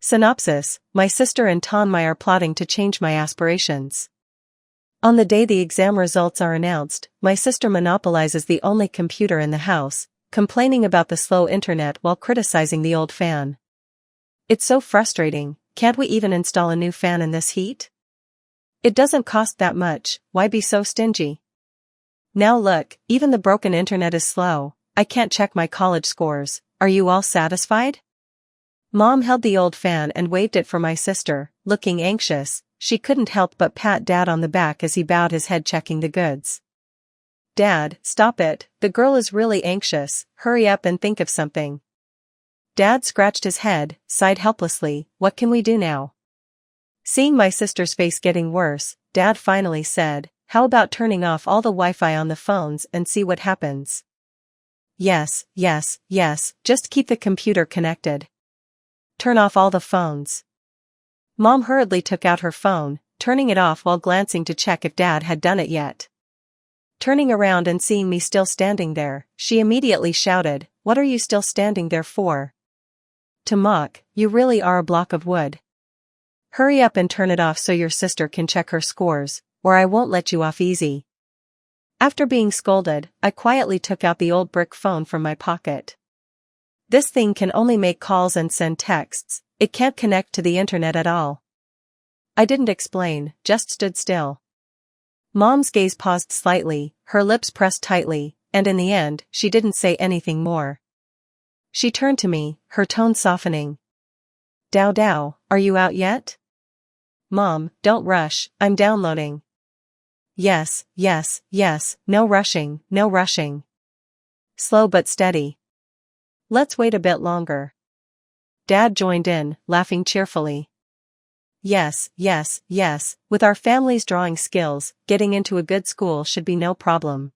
Synopsis: My sister and Tonmai are plotting to change my aspirations. On the day the exam results are announced, my sister monopolizes the only computer in the house, complaining about the slow internet while criticizing the old fan. It's so frustrating, can't we even install a new fan in this heat? It doesn't cost that much, why be so stingy? Now look, even the broken internet is slow, I can't check my college scores, are you all satisfied? Mom held the old fan and waved it for my sister, looking anxious. She couldn't help but pat Dad on the back as he bowed his head checking the goods. Dad, stop it, the girl is really anxious, hurry up and think of something. Dad scratched his head, sighed helplessly, what can we do now? Seeing my sister's face getting worse, Dad finally said, how about turning off all the Wi-Fi on the phones and see what happens? Yes, just keep the computer connected. Turn off all the phones. Mom hurriedly took out her phone, turning it off while glancing to check if Dad had done it yet. Turning around and seeing me still standing there, she immediately shouted, what are you still standing there for? To mock, you really are a block of wood. Hurry up and turn it off so your sister can check her scores, or I won't let you off easy. After being scolded, I quietly took out the old brick phone from my pocket. This thing can only make calls and send texts, it can't connect to the internet at all. I didn't explain, just stood still. Mom's gaze paused slightly, her lips pressed tightly, and in the end, she didn't say anything more. She turned to me, her tone softening. Dao, are you out yet? Mom, don't rush, I'm downloading. Yes, no rushing. Slow but steady. Let's wait a bit longer. Dad joined in, laughing cheerfully. Yes, with our family's drawing skills, getting into a good school should be no problem.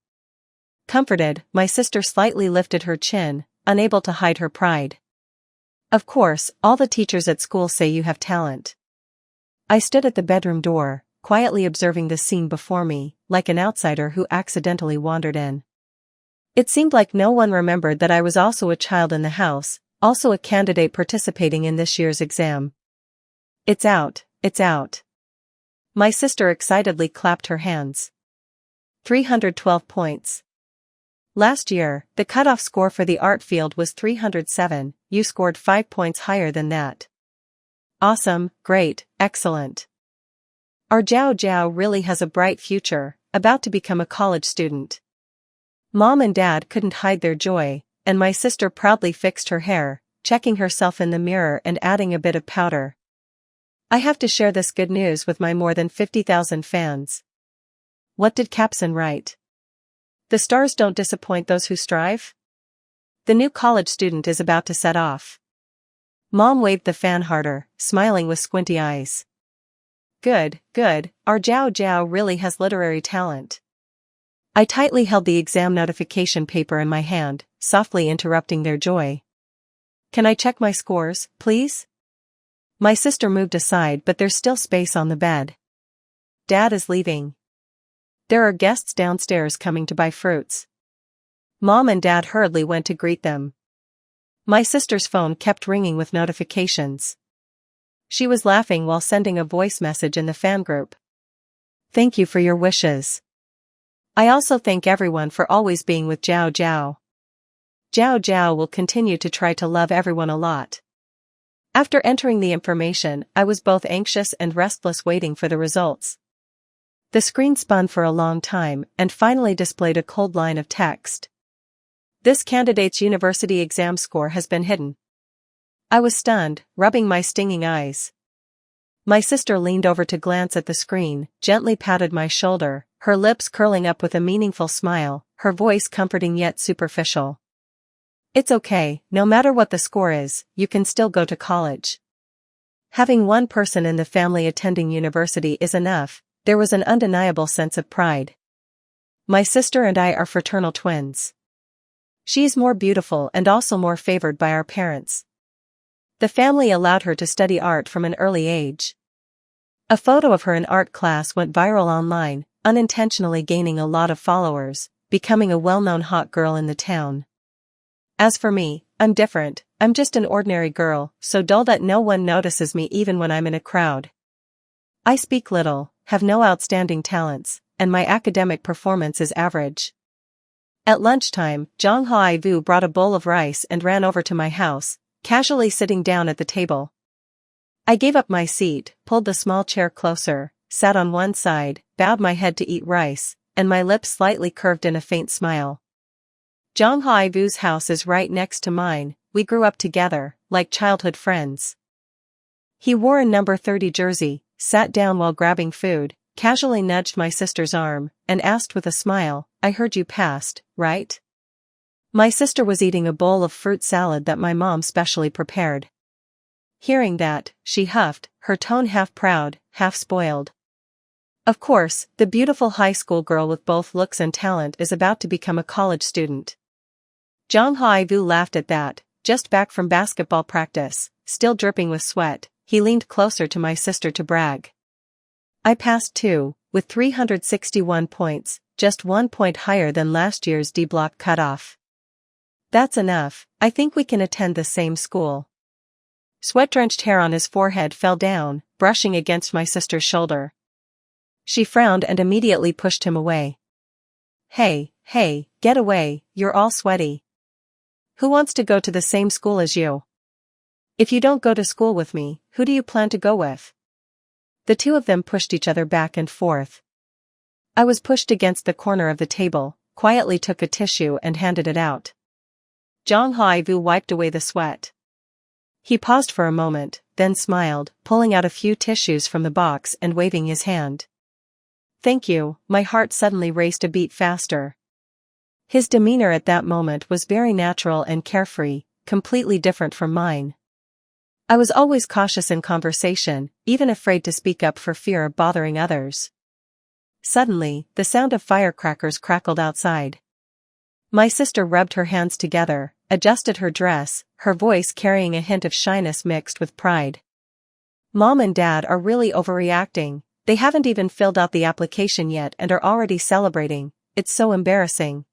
Comforted, my sister slightly lifted her chin, unable to hide her pride. Of course, all the teachers at school say you have talent. I stood at the bedroom door, quietly observing the scene before me, like an outsider who accidentally wandered in. It seemed like no one remembered that I was also a child in the house, also a candidate participating in this year's exam. It's out. My sister excitedly clapped her hands. 312 points. Last year, the cutoff score for the art field was 307, you scored 5 points higher than that. Awesome, great, excellent. Our Zhao really has a bright future, about to become a college student. Mom and Dad couldn't hide their joy, and my sister proudly fixed her hair, checking herself in the mirror and adding a bit of powder. I have to share this good news with my more than 50,000 fans. What did Capson write? The stars don't disappoint those who strive? The new college student is about to set off. Mom waved the fan harder, smiling with squinty eyes. Good, our Zhao really has literary talent. I tightly held the exam notification paper in my hand, softly interrupting their joy. Can I check my scores, please? My sister moved aside, but there's still space on the bed. Dad is leaving. There are guests downstairs coming to buy fruits. Mom and Dad hurriedly went to greet them. My sister's phone kept ringing with notifications. She was laughing while sending a voice message in the fan group. Thank you for your wishes. I also thank everyone for always being with Zhao. Zhao will continue to try to love everyone a lot. After entering the information, I was both anxious and restless waiting for the results. The screen spun for a long time and finally displayed a cold line of text. This candidate's university exam score has been hidden. I was stunned, rubbing my stinging eyes. My sister leaned over to glance at the screen, gently patted my shoulder, her lips curling up with a meaningful smile, her voice comforting yet superficial. It's okay, no matter what the score is, you can still go to college. Having one person in the family attending university is enough, there was an undeniable sense of pride. My sister and I are fraternal twins. She is more beautiful and also more favored by our parents. The family allowed her to study art from an early age. A photo of her in art class went viral online, unintentionally gaining a lot of followers, becoming a well-known hot girl in the town. As for me, I'm different, I'm just an ordinary girl, so dull that no one notices me even when I'm in a crowd. I speak little, have no outstanding talents, and my academic performance is average. At lunchtime, Jong Hai-vu brought a bowl of rice and ran over to my house, casually sitting down at the table. I gave up my seat, pulled the small chair closer, sat on one side, bowed my head to eat rice, and my lips slightly curved in a faint smile. Jong Hai-vu's house is right next to mine. We grew up together, like childhood friends. He wore a number 30 jersey, sat down while grabbing food, casually nudged my sister's arm, and asked with a smile, "I heard you passed, right?" My sister was eating a bowl of fruit salad that my mom specially prepared. Hearing that, she huffed, her tone half proud, half spoiled. Of course, the beautiful high school girl with both looks and talent is about to become a college student. Jong Hai-vu laughed at that. Just back from basketball practice, still dripping with sweat, he leaned closer to my sister to brag. I passed too, with 361 points, just 1 point higher than last year's D-block cutoff. That's enough, I think we can attend the same school. Sweat-drenched hair on his forehead fell down, brushing against my sister's shoulder. She frowned and immediately pushed him away. Hey, get away, you're all sweaty. Who wants to go to the same school as you? If you don't go to school with me, who do you plan to go with? The two of them pushed each other back and forth. I was pushed against the corner of the table, quietly took a tissue and handed it out. Jong Hai-vu wiped away the sweat. He paused for a moment, then smiled, pulling out a few tissues from the box and waving his hand. Thank you, my heart suddenly raced a beat faster. His demeanor at that moment was very natural and carefree, completely different from mine. I was always cautious in conversation, even afraid to speak up for fear of bothering others. Suddenly, the sound of firecrackers crackled outside. My sister rubbed her hands together, adjusted her dress, her voice carrying a hint of shyness mixed with pride. Mom and Dad are really overreacting. They haven't even filled out the application yet and are already celebrating. It's so embarrassing.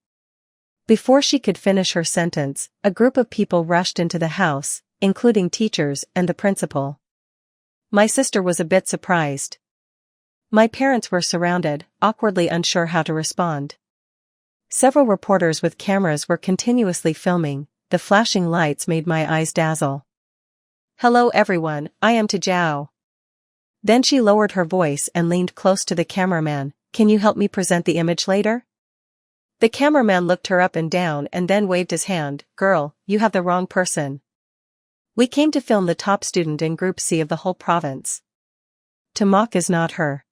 Before she could finish her sentence, a group of people rushed into the house, including teachers and the principal. My sister was a bit surprised. My parents were surrounded, awkwardly unsure how to respond. Several reporters with cameras were continuously filming. The flashing lights made my eyes dazzle. Hello everyone, I am Tajao. Then she lowered her voice and leaned close to the cameraman. Can you help me present the image later? The cameraman looked her up and down and then waved his hand. Girl, you have the wrong person. We came to film the top student in Group C of the whole province. To mock is not her.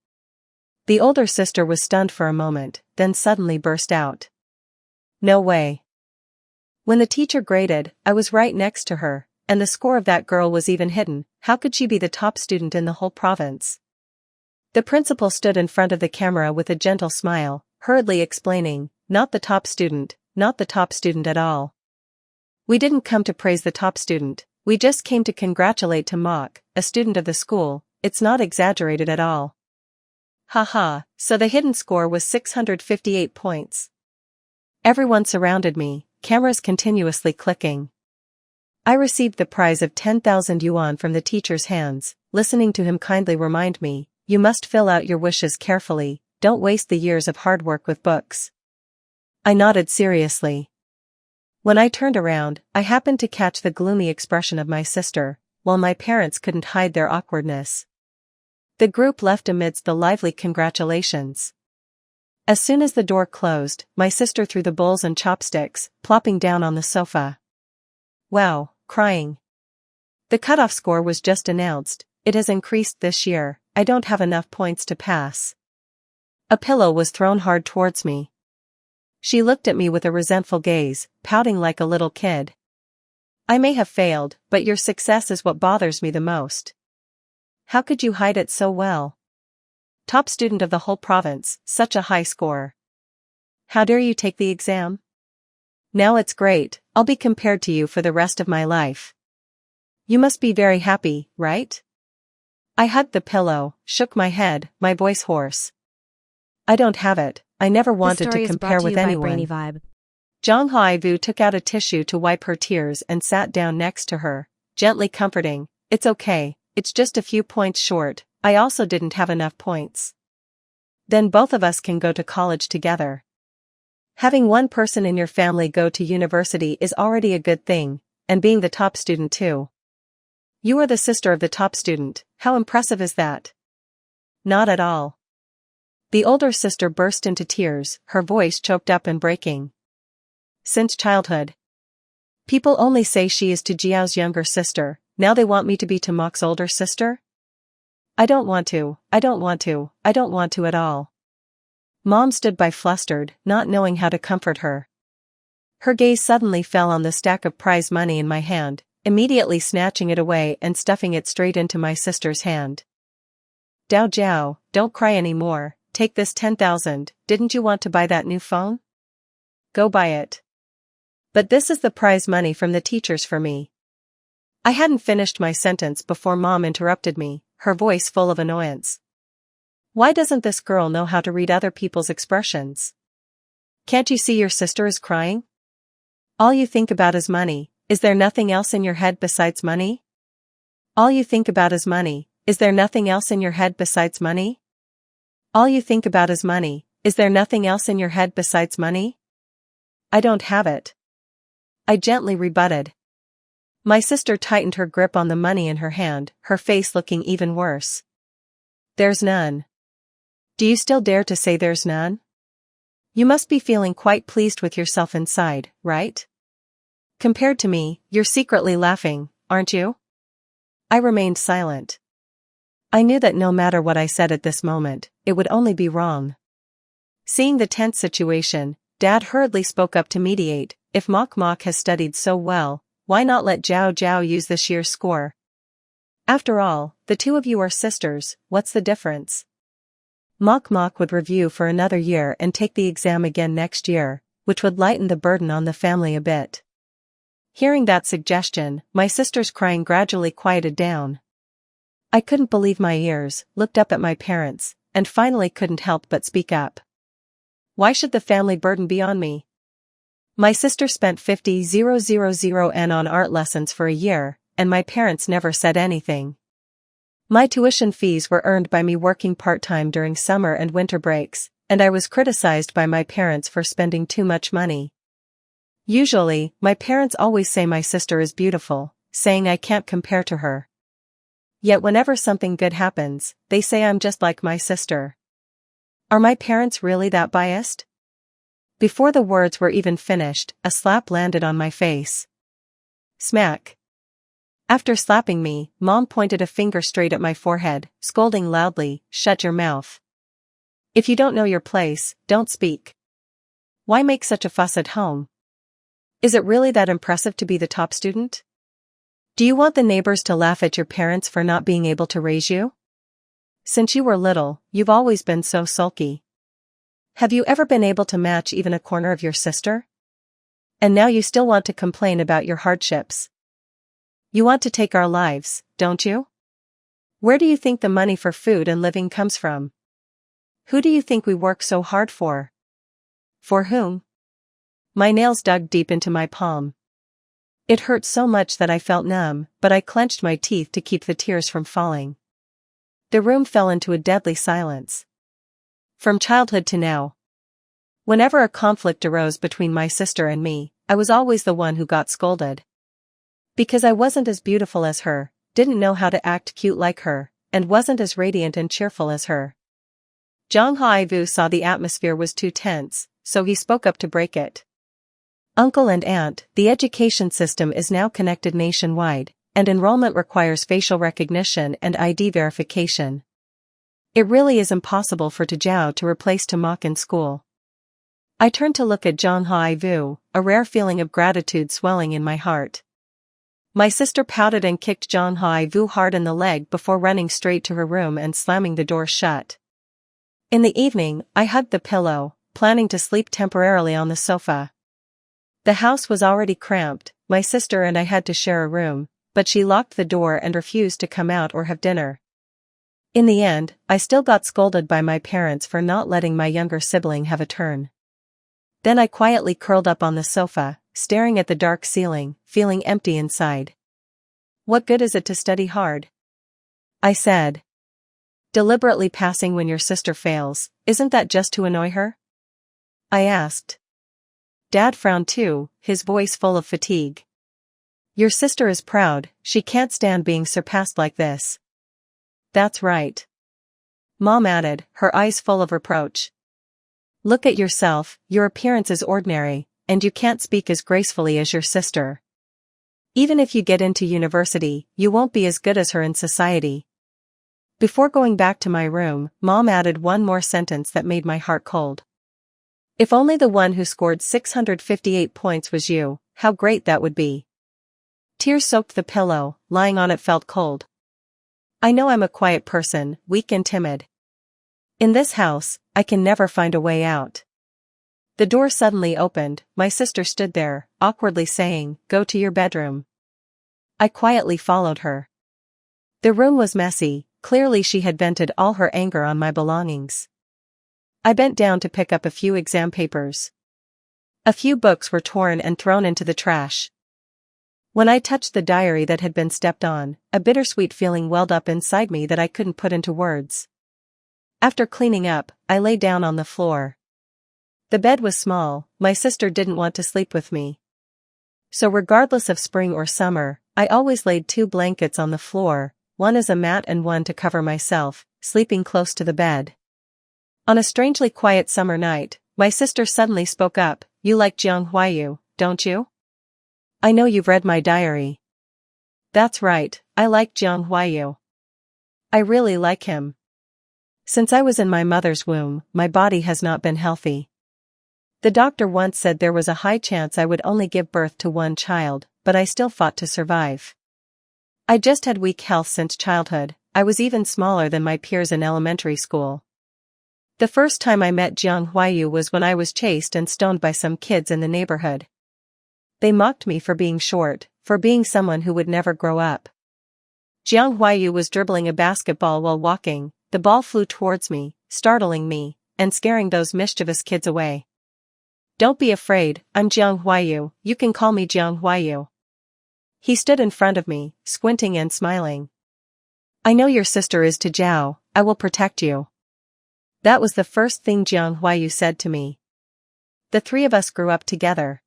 The older sister was stunned for a moment, then suddenly burst out. No way. When the teacher graded, I was right next to her, and the score of that girl was even hidden. How could she be the top student in the whole province? The principal stood in front of the camera with a gentle smile, hurriedly explaining, not the top student at all. We didn't come to praise the top student, we just came to congratulate to mock, a student of the school. It's not exaggerated at all. Haha, so the hidden score was 658 points. Everyone surrounded me, cameras continuously clicking. I received the prize of 10,000 yuan from the teacher's hands, listening to him kindly remind me, you must fill out your wishes carefully, don't waste the years of hard work with books. I nodded seriously. When I turned around, I happened to catch the gloomy expression of my sister, while my parents couldn't hide their awkwardness. The group left amidst the lively congratulations. As soon as the door closed, my sister threw the bowls and chopsticks, plopping down on the sofa. Wow, crying. The cutoff score was just announced. It has increased this year. I don't have enough points to pass. A pillow was thrown hard towards me. She looked at me with a resentful gaze, pouting like a little kid. I may have failed, but your success is what bothers me the most. How could you hide it so well? Top student of the whole province, such a high score. How dare you take the exam? Now it's great, I'll be compared to you for the rest of my life. You must be very happy, right? I hugged the pillow, shook my head, my voice hoarse. I don't have it, I never wanted to compare with anyone. Brainy Vibe. Zhang Haivu took out a tissue to wipe her tears and sat down next to her, gently comforting. It's okay, it's just a few points short, I also didn't have enough points. Then both of us can go to college together. Having one person in your family go to university is already a good thing, and being the top student too. You are the sister of the top student, how impressive is that? Not at all. The older sister burst into tears, her voice choked up and breaking. Since childhood. People only say she is to Jiao's younger sister, now they want me to be to Mok's older sister? I don't want to at all. Mom stood by flustered, not knowing how to comfort her. Her gaze suddenly fell on the stack of prize money in my hand, immediately snatching it away and stuffing it straight into my sister's hand. Dao Jiao, don't cry anymore, take this 10,000, didn't you want to buy that new phone? Go buy it. But this is the prize money from the teachers for me. I hadn't finished my sentence before Mom interrupted me, her voice full of annoyance. Why doesn't this girl know how to read other people's expressions? Can't you see your sister is crying? All you think about is money, is there nothing else in your head besides money? All you think about is money, is there nothing else in your head besides money? All you think about is money, is there nothing else in your head besides money? I don't have it. I gently rebutted. My sister tightened her grip on the money in her hand, her face looking even worse. There's none. Do you still dare to say there's none? You must be feeling quite pleased with yourself inside, right? Compared to me, you're secretly laughing, aren't you? I remained silent. I knew that no matter what I said at this moment, it would only be wrong. Seeing the tense situation, Dad hurriedly spoke up to mediate. If Mok has studied so well, why not let Jiao use this year's score? After all, the two of you are sisters, what's the difference? Mok would review for another year and take the exam again next year, which would lighten the burden on the family a bit. Hearing that suggestion, my sister's crying gradually quieted down. I couldn't believe my ears, looked up at my parents, and finally couldn't help but speak up. Why should the family burden be on me? My sister spent 50,000 N on art lessons for a year, and my parents never said anything. My tuition fees were earned by me working part-time during summer and winter breaks, and I was criticized by my parents for spending too much money. Usually, my parents always say my sister is beautiful, saying I can't compare to her. Yet whenever something good happens, they say I'm just like my sister. Are my parents really that biased? Before the words were even finished, a slap landed on my face. Smack. After slapping me, Mom pointed a finger straight at my forehead, scolding loudly, "Shut your mouth. If you don't know your place, don't speak. Why make such a fuss at home? Is it really that impressive to be the top student? Do you want the neighbors to laugh at your parents for not being able to raise you? Since you were little, you've always been so sulky. Have you ever been able to match even a corner of your sister? And now you still want to complain about your hardships. You want to take our lives, don't you? Where do you think the money for food and living comes from? Who do you think we work so hard for? For whom?" My nails dug deep into my palm. It hurt so much that I felt numb, but I clenched my teeth to keep the tears from falling. The room fell into a deadly silence. From childhood to now, whenever a conflict arose between my sister and me, I was always the one who got scolded. Because I wasn't as beautiful as her, didn't know how to act cute like her, and wasn't as radiant and cheerful as her. Zhang Haivu saw the atmosphere was too tense, so he spoke up to break it. Uncle and aunt, the education system is now connected nationwide, and enrollment requires facial recognition and ID verification. It really is impossible for Jiao to replace Mok in school. I turned to look at Zhang Haivu, a rare feeling of gratitude swelling in my heart. My sister pouted and kicked Zhang Haivu hard in the leg before running straight to her room and slamming the door shut. In the evening, I hugged the pillow, planning to sleep temporarily on the sofa. The house was already cramped, my sister and I had to share a room, but she locked the door and refused to come out or have dinner. In the end, I still got scolded by my parents for not letting my younger sibling have a turn. Then I quietly curled up on the sofa, staring at the dark ceiling, feeling empty inside. What good is it to study hard? I said. Deliberately passing when your sister fails, isn't that just to annoy her? I asked. Dad frowned too, his voice full of fatigue. Your sister is proud, she can't stand being surpassed like this. That's right. Mom added, her eyes full of reproach. Look at yourself, your appearance is ordinary, and you can't speak as gracefully as your sister. Even if you get into university, you won't be as good as her in society. Before going back to my room, Mom added one more sentence that made my heart cold. If only the one who scored 658 points was you, how great that would be. Tears soaked the pillow, lying on it felt cold. I know I'm a quiet person, weak and timid. In this house, I can never find a way out. The door suddenly opened, my sister stood there, awkwardly saying, "Go to your bedroom." I quietly followed her. The room was messy, clearly she had vented all her anger on my belongings. I bent down to pick up a few exam papers. A few books were torn and thrown into the trash. When I touched the diary that had been stepped on, a bittersweet feeling welled up inside me that I couldn't put into words. After cleaning up, I lay down on the floor. The bed was small, my sister didn't want to sleep with me. So regardless of spring or summer, I always laid 2 blankets on the floor, one as a mat and one to cover myself, sleeping close to the bed. On a strangely quiet summer night, my sister suddenly spoke up, "You like Jiang Huayu, don't you?" "I know you've read my diary." "That's right, I like Jiang Huayu. I really like him. Since I was in my mother's womb, my body has not been healthy. The doctor once said there was a high chance I would only give birth to one child, but I still fought to survive. I just had weak health since childhood, I was even smaller than my peers in elementary school. The first time I met Jiang Huayu was when I was chased and stoned by some kids in the neighborhood. They mocked me for being short, for being someone who would never grow up. Jiang Huayu was dribbling a basketball while walking, the ball flew towards me, startling me, and scaring those mischievous kids away. "Don't be afraid, I'm Jiang Huayu, you can call me Jiang Huayu." He stood in front of me, squinting and smiling. "I know your sister is to Zhao, I will protect you." That was the first thing Jiang Huayu said to me. The 3 of us grew up together.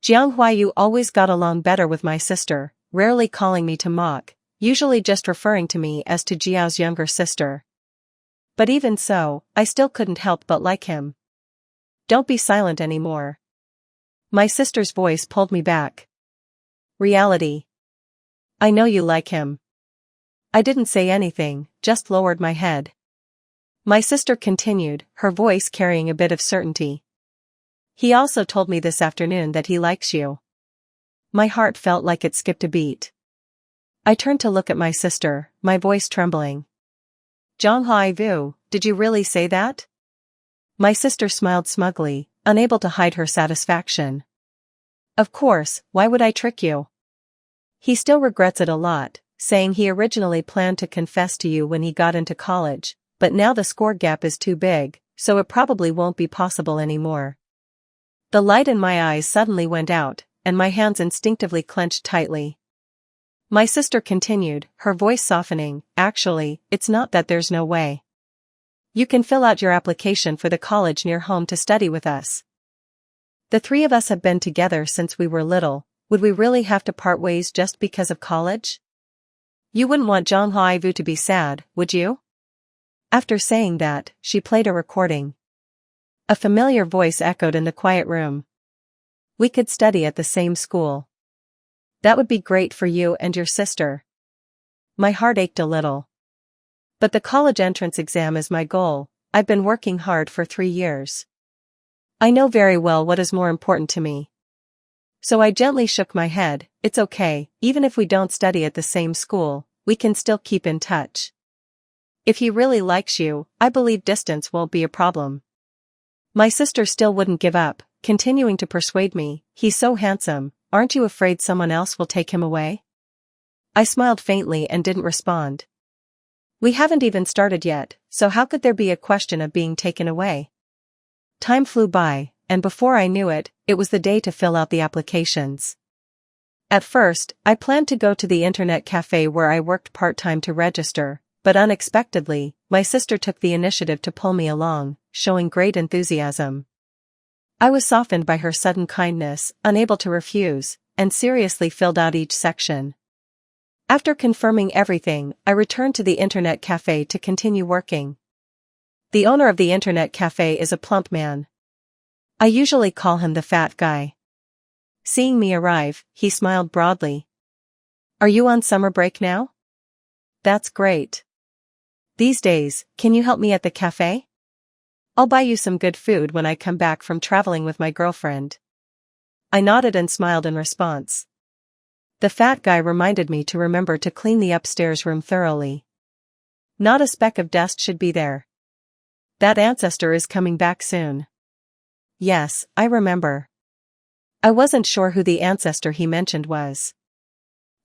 Jiang Huayu always got along better with my sister, rarely calling me to mock, usually just referring to me as to Jiao's younger sister. But even so, I still couldn't help but like him. "Don't be silent anymore." My sister's voice pulled me back. Reality. "I know you like him." I didn't say anything, just lowered my head. My sister continued, her voice carrying a bit of certainty. "He also told me this afternoon that he likes you." My heart felt like it skipped a beat. I turned to look at my sister, my voice trembling. "Zhang Haivu, did you really say that?" My sister smiled smugly, unable to hide her satisfaction. "Of course, why would I trick you? He still regrets it a lot, saying he originally planned to confess to you when he got into college, but now the score gap is too big, so it probably won't be possible anymore." The light in my eyes suddenly went out, and my hands instinctively clenched tightly. My sister continued, her voice softening, "Actually, it's not that there's no way. You can fill out your application for the college near home to study with us. The 3 of us have been together since we were little, would we really have to part ways just because of college? You wouldn't want Zhang Haivu to be sad, would you?" After saying that, she played a recording. A familiar voice echoed in the quiet room. "We could study at the same school. That would be great for you and your sister." My heart ached a little. But the college entrance exam is my goal, I've been working hard for 3 years. I know very well what is more important to me. So I gently shook my head, "It's okay, even if we don't study at the same school, we can still keep in touch. If he really likes you, I believe distance won't be a problem." My sister still wouldn't give up, continuing to persuade me, "He's so handsome, aren't you afraid someone else will take him away?" I smiled faintly and didn't respond. We haven't even started yet, so how could there be a question of being taken away? Time flew by, and before I knew it, it was the day to fill out the applications. At first, I planned to go to the internet cafe where I worked part-time to register, but unexpectedly, my sister took the initiative to pull me along, showing great enthusiasm. I was softened by her sudden kindness, unable to refuse, and seriously filled out each section. After confirming everything, I returned to the internet cafe to continue working. The owner of the internet cafe is a plump man. I usually call him the fat guy. Seeing me arrive, he smiled broadly. "Are you on summer break now?" "That's great. These days, can you help me at the cafe? I'll buy you some good food when I come back from traveling with my girlfriend." I nodded and smiled in response. The fat guy reminded me to remember to clean the upstairs room thoroughly. Not a speck of dust should be there. That ancestor is coming back soon. Yes, I remember. I wasn't sure who the ancestor he mentioned was.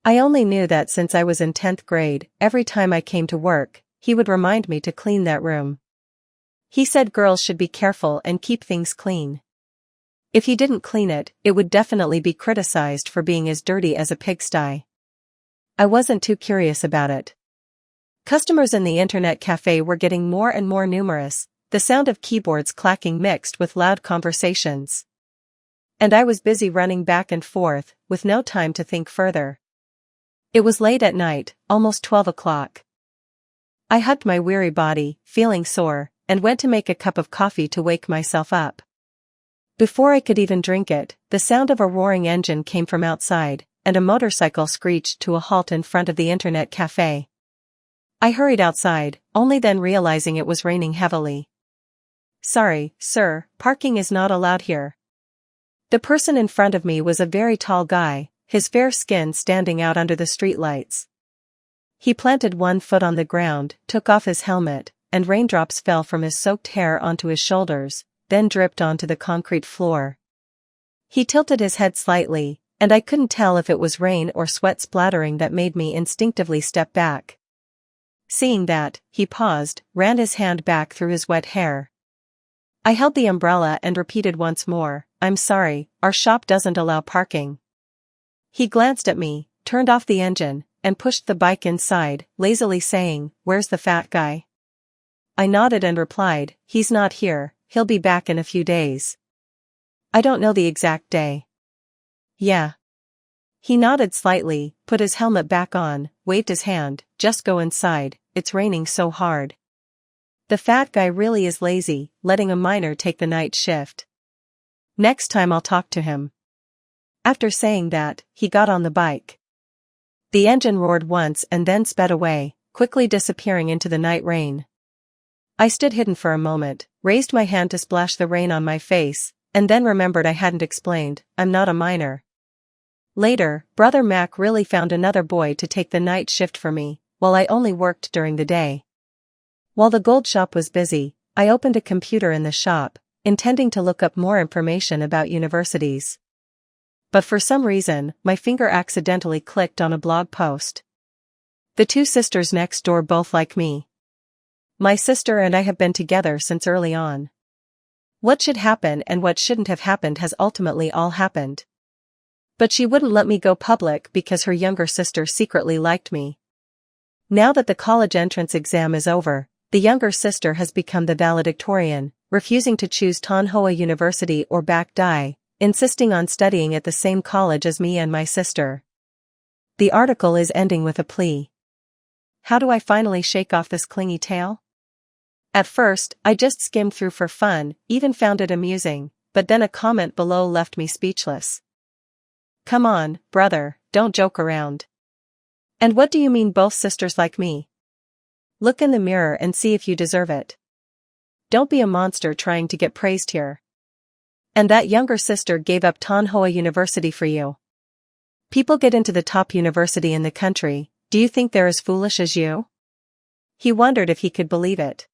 I only knew that since I was in 10th grade, every time I came to work, he would remind me to clean that room. He said girls should be careful and keep things clean. If he didn't clean it, it would definitely be criticized for being as dirty as a pigsty. I wasn't too curious about it. Customers in the internet cafe were getting more and more numerous, the sound of keyboards clacking mixed with loud conversations. And I was busy running back and forth, with no time to think further. It was late at night, almost 12 o'clock. I hugged my weary body, feeling sore, and went to make a cup of coffee to wake myself up. Before I could even drink it, the sound of a roaring engine came from outside, and a motorcycle screeched to a halt in front of the internet cafe. I hurried outside, only then realizing it was raining heavily. "Sorry, sir, parking is not allowed here." The person in front of me was a very tall guy, his fair skin standing out under the streetlights. He planted one foot on the ground, took off his helmet, and raindrops fell from his soaked hair onto his shoulders, then dripped onto the concrete floor. He tilted his head slightly, and I couldn't tell if it was rain or sweat splattering that made me instinctively step back. Seeing that, he paused, ran his hand back through his wet hair. I held the umbrella and repeated once more, "I'm sorry, our shop doesn't allow parking." He glanced at me, turned off the engine, and pushed the bike inside, lazily saying, "Where's the fat guy?" I nodded and replied, "He's not here, he'll be back in a few days." "I don't know the exact day." "Yeah." He nodded slightly, put his helmet back on, waved his hand, "Just go inside, it's raining so hard." The fat guy really is lazy, letting a minor take the night shift. Next time I'll talk to him. After saying that, he got on the bike. The engine roared once and then sped away, quickly disappearing into the night rain. I stood hidden for a moment, raised my hand to splash the rain on my face, and then remembered I hadn't explained, I'm not a minor. Later, Brother Mac really found another boy to take the night shift for me, while I only worked during the day. While the gold shop was busy, I opened a computer in the shop, intending to look up more information about universities. But for some reason, my finger accidentally clicked on a blog post. The two sisters next door both like me. My sister and I have been together since early on. What should happen and what shouldn't have happened has ultimately all happened. But she wouldn't let me go public because her younger sister secretly liked me. Now that the college entrance exam is over, the younger sister has become the valedictorian, refusing to choose Tonhua University or Bac Dai, insisting on studying at the same college as me and my sister. The article is ending with a plea. How do I finally shake off this clingy tale? At first, I just skimmed through for fun, even found it amusing, but then a comment below left me speechless. "Come on, brother, don't joke around. And what do you mean both sisters like me? Look in the mirror and see if you deserve it. Don't be a monster trying to get praised here. And that younger sister gave up Tonhua University for you. People get into the top university in the country, do you think they're as foolish as you?" He wondered if he could believe it.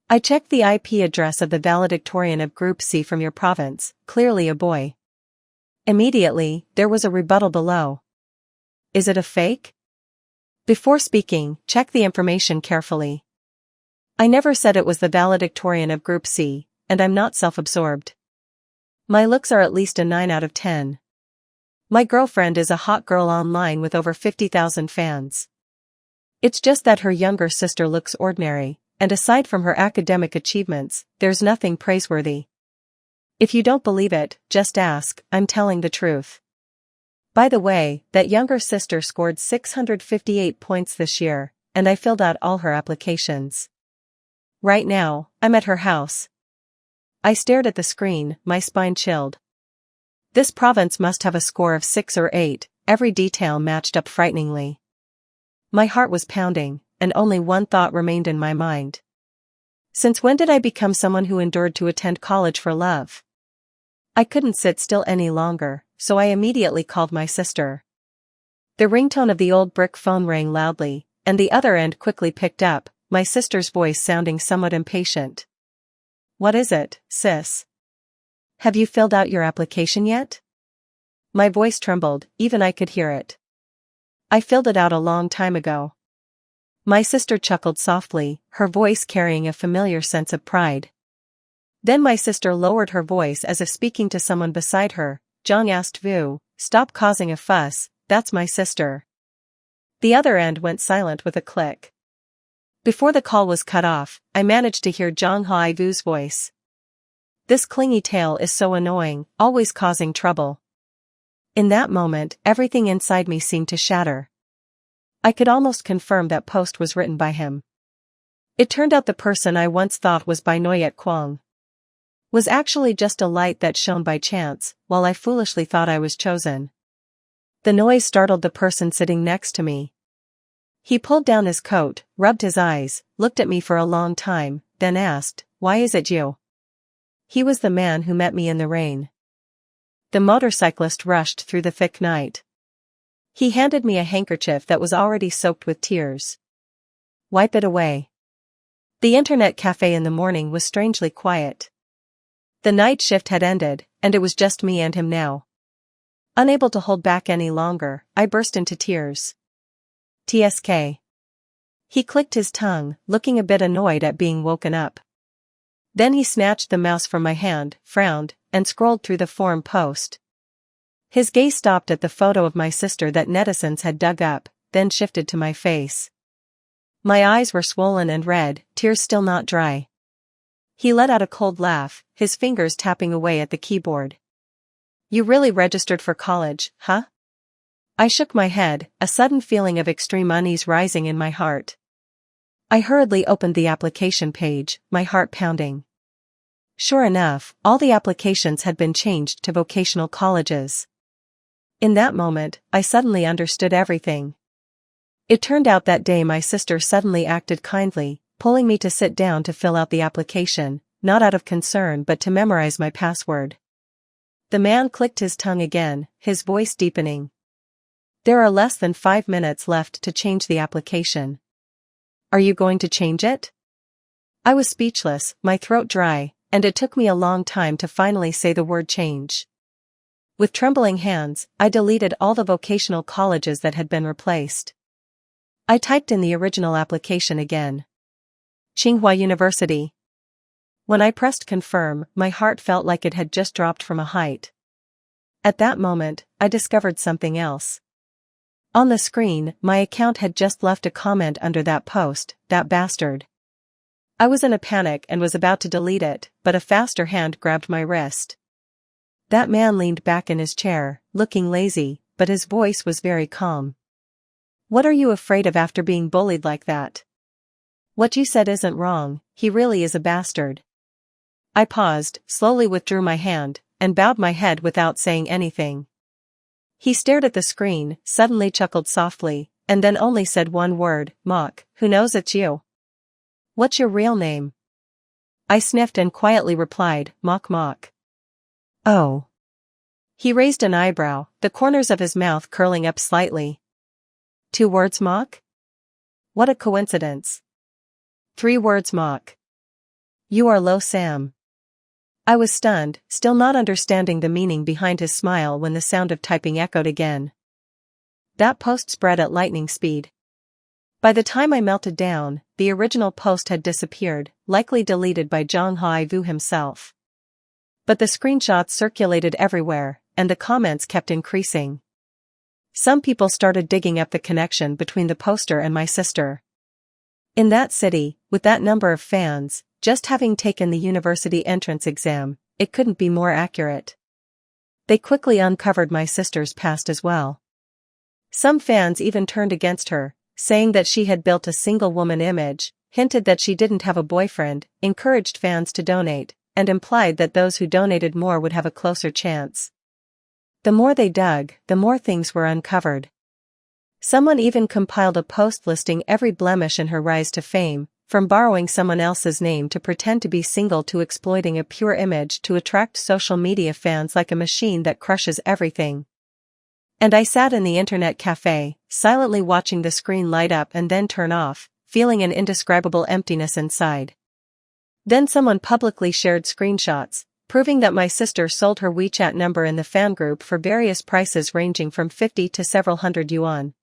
I checked the IP address of the valedictorian of Group C from your province, clearly a boy. Immediately, there was a rebuttal below. Is it a fake? Before speaking, check the information carefully. I never said it was the valedictorian of Group C, and I'm not self-absorbed. My looks are at least a 9 out of 10. My girlfriend is a hot girl online with over 50,000 fans. It's just that her younger sister looks ordinary, and aside from her academic achievements, there's nothing praiseworthy. If you don't believe it, just ask, I'm telling the truth. By the way, that younger sister scored 658 points this year, and I filled out all her applications. Right now, I'm at her house. I stared at the screen, my spine chilled. This province must have a score of 6 or 8, every detail matched up frighteningly. My heart was pounding, and only one thought remained in my mind. Since when did I become someone who endured to attend college for love? I couldn't sit still any longer, so I immediately called my sister. The ringtone of the old brick phone rang loudly, and the other end quickly picked up, my sister's voice sounding somewhat impatient. What is it, sis? Have you filled out your application yet? My voice trembled, even I could hear it. I filled it out a long time ago. My sister chuckled softly, her voice carrying a familiar sense of pride. Then my sister lowered her voice as if speaking to someone beside her. John asked Vu, stop causing a fuss, that's my sister. The other end went silent with a click. Before the call was cut off, I managed to hear Zhang Hai Vu's voice. This clingy tail is so annoying, always causing trouble. In that moment, everything inside me seemed to shatter. I could almost confirm that post was written by him. It turned out the person I once thought was Bai Noyet Kwong was actually just a light that shone by chance, while I foolishly thought I was chosen. The noise startled the person sitting next to me. He pulled down his coat, rubbed his eyes, looked at me for a long time, then asked, "Why is it you?" He was the man who met me in the rain. The motorcyclist rushed through the thick night. He handed me a handkerchief that was already soaked with tears. Wipe it away. The internet cafe in the morning was strangely quiet. The night shift had ended, and it was just me and him now. Unable to hold back any longer, I burst into tears. TSK. He clicked his tongue, looking a bit annoyed at being woken up. Then he snatched the mouse from my hand, frowned, and scrolled through the forum post. His gaze stopped at the photo of my sister that netizens had dug up, then shifted to my face. My eyes were swollen and red, tears still not dry. He let out a cold laugh, his fingers tapping away at the keyboard. You really registered for college, huh? I shook my head, a sudden feeling of extreme unease rising in my heart. I hurriedly opened the application page, my heart pounding. Sure enough, all the applications had been changed to vocational colleges. In that moment, I suddenly understood everything. It turned out that day my sister suddenly acted kindly, pulling me to sit down to fill out the application, not out of concern but to memorize my password. The man clicked his tongue again, his voice deepening. There are less than 5 minutes left to change the application. Are you going to change it? I was speechless, my throat dry, and it took me a long time to finally say the word change. With trembling hands, I deleted all the vocational colleges that had been replaced. I typed in the original application again. Tsinghua University. When I pressed confirm, my heart felt like it had just dropped from a height. At that moment, I discovered something else. On the screen, my account had just left a comment under that post, that bastard. I was in a panic and was about to delete it, but a faster hand grabbed my wrist. That man leaned back in his chair, looking lazy, but his voice was very calm. What are you afraid of after being bullied like that? What you said isn't wrong, he really is a bastard. I paused, slowly withdrew my hand, and bowed my head without saying anything. He stared at the screen, suddenly chuckled softly, and then only said one word, "Mock, who knows it's you? What's your real name?" I sniffed and quietly replied, "Mock Mock." Oh. He raised an eyebrow, the corners of his mouth curling up slightly. 2 words, Mock? What a coincidence. 3 words, Mock. You are Lo Sam. I was stunned, still not understanding the meaning behind his smile when the sound of typing echoed again. That post spread at lightning speed. By the time I melted down, the original post had disappeared, likely deleted by Zhang Hai Vu himself. But the screenshots circulated everywhere, and the comments kept increasing. Some people started digging up the connection between the poster and my sister. In that city, with that number of fans, just having taken the university entrance exam, it couldn't be more accurate. They quickly uncovered my sister's past as well. Some fans even turned against her, saying that she had built a single-woman image, hinted that she didn't have a boyfriend, encouraged fans to donate, and implied that those who donated more would have a closer chance. The more they dug, the more things were uncovered. Someone even compiled a post listing every blemish in her rise to fame, from borrowing someone else's name to pretend to be single to exploiting a pure image to attract social media fans like a machine that crushes everything. And I sat in the internet cafe, silently watching the screen light up and then turn off, feeling an indescribable emptiness inside. Then someone publicly shared screenshots, proving that my sister sold her WeChat number in the fan group for various prices ranging from 50 to several hundred yuan.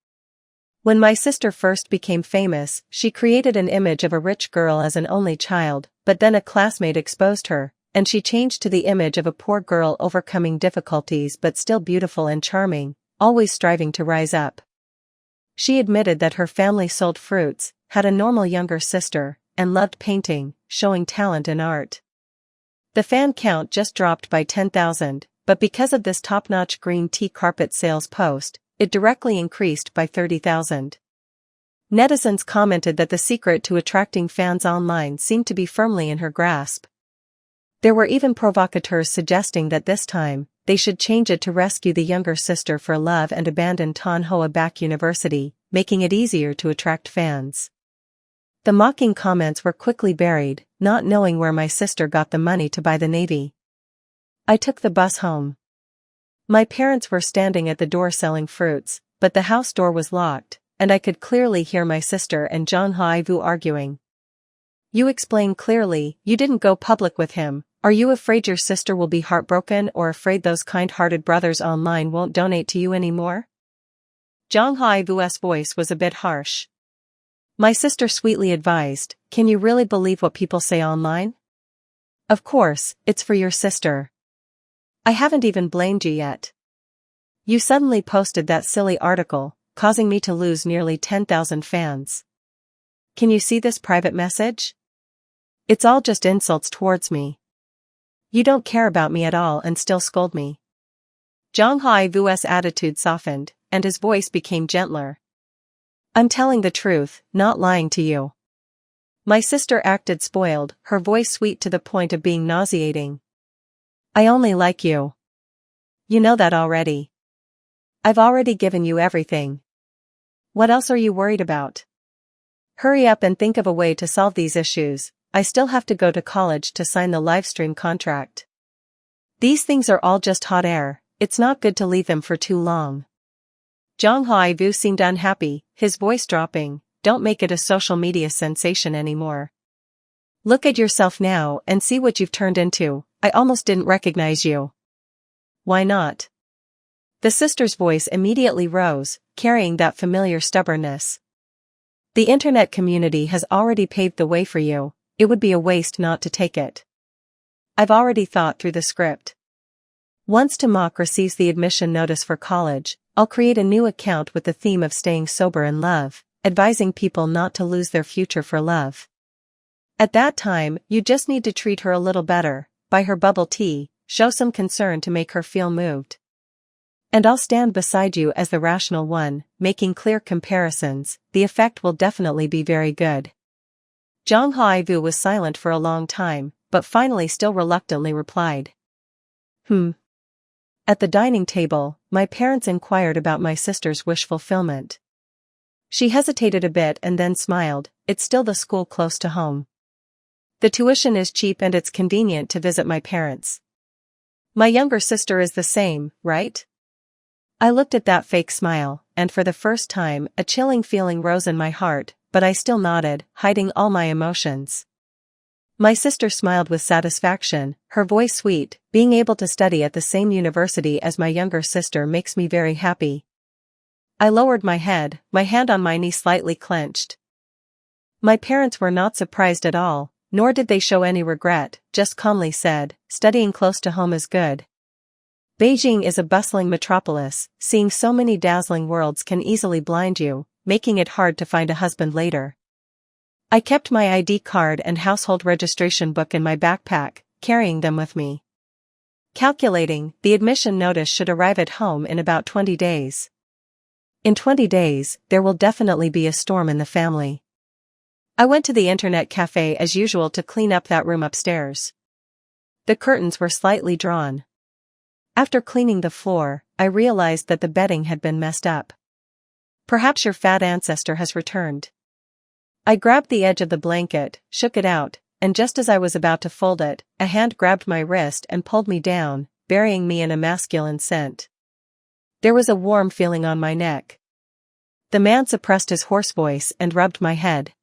When my sister first became famous, she created an image of a rich girl as an only child, but then a classmate exposed her, and she changed to the image of a poor girl overcoming difficulties but still beautiful and charming, always striving to rise up. She admitted that her family sold fruits, had a normal younger sister, and loved painting, showing talent in art. The fan count just dropped by 10,000, but because of this top-notch green tea carpet sales post, it directly increased by 30,000. Netizens commented that the secret to attracting fans online seemed to be firmly in her grasp. There were even provocateurs suggesting that this time, they should change it to rescue the younger sister for love and abandon Tan Hoa Bac University, making it easier to attract fans. The mocking comments were quickly buried, not knowing where my sister got the money to buy the Navy. I took the bus home. My parents were standing at the door selling fruits, but the house door was locked, and I could clearly hear my sister and Zhang Haivu arguing. "You explain clearly, you didn't go public with him. Are you afraid your sister will be heartbroken or afraid those kind-hearted brothers online won't donate to you anymore?" Zhang Haivu's voice was a bit harsh. My sister sweetly advised, "Can you really believe what people say online? Of course, it's for your sister. I haven't even blamed you yet. You suddenly posted that silly article, causing me to lose nearly 10,000 fans. Can you see this private message? It's all just insults towards me. You don't care about me at all and still scold me." Zhang Haivu's attitude softened, and his voice became gentler. "I'm telling the truth, not lying to you." My sister acted spoiled, her voice sweet to the point of being nauseating. "I only like you. You know that already. I've already given you everything. What else are you worried about? Hurry up and think of a way to solve these issues. I still have to go to college to sign the livestream contract. These things are all just hot air, it's not good to leave them for too long." Zhang Haivu seemed unhappy, his voice dropping. "Don't make it a social media sensation anymore. Look at yourself now and see what you've turned into. I almost didn't recognize you." "Why not?" The sister's voice immediately rose, carrying that familiar stubbornness. "The internet community has already paved the way for you, it would be a waste not to take it. I've already thought through the script. Once Tamak receives the admission notice for college, I'll create a new account with the theme of staying sober in love, advising people not to lose their future for love. At that time, you just need to treat her a little better, buy her bubble tea, show some concern to make her feel moved. And I'll stand beside you as the rational one, making clear comparisons. The effect will definitely be very good." Zhang Haivu was silent for a long time, but finally still reluctantly replied. At the dining table, my parents inquired about my sister's wish fulfillment. She hesitated a bit and then smiled. "It's still the school close to home. The tuition is cheap and it's convenient to visit my parents. My younger sister is the same, right?" I looked at that fake smile, and for the first time, a chilling feeling rose in my heart, but I still nodded, hiding all my emotions. My sister smiled with satisfaction, her voice sweet. "Being able to study at the same university as my younger sister makes me very happy." I lowered my head, my hand on my knee slightly clenched. My parents were not surprised at all, Nor did they show any regret, just calmly said, studying close to home is good. Beijing is a bustling metropolis, seeing so many dazzling worlds can easily blind you, making it hard to find a husband later. I kept my ID card and household registration book in my backpack, carrying them with me. Calculating, the admission notice should arrive at home in about 20 days. In 20 days, there will definitely be a storm in the family. I went to the internet cafe as usual to clean up that room upstairs. The curtains were slightly drawn. After cleaning the floor, I realized that the bedding had been messed up. Perhaps your fat ancestor has returned. I grabbed the edge of the blanket, shook it out, and just as I was about to fold it, a hand grabbed my wrist and pulled me down, burying me in a masculine scent. There was a warm feeling on my neck. The man suppressed his hoarse voice and rubbed my head.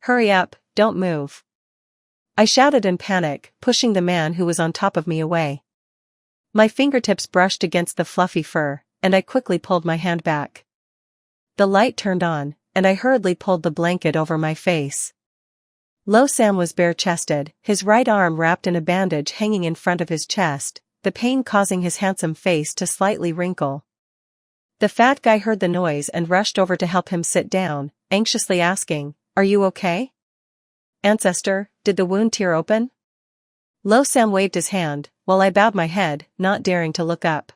"Hurry up, don't move." I shouted in panic, pushing the man who was on top of me away. My fingertips brushed against the fluffy fur, and I quickly pulled my hand back. The light turned on, and I hurriedly pulled the blanket over my face. Lo Sam was bare-chested, his right arm wrapped in a bandage hanging in front of his chest, the pain causing his handsome face to slightly wrinkle. The fat guy heard the noise and rushed over to help him sit down, anxiously asking, "Are you okay? Ancestor, did the wound tear open?" Lo Sam waved his hand, while I bowed my head, not daring to look up.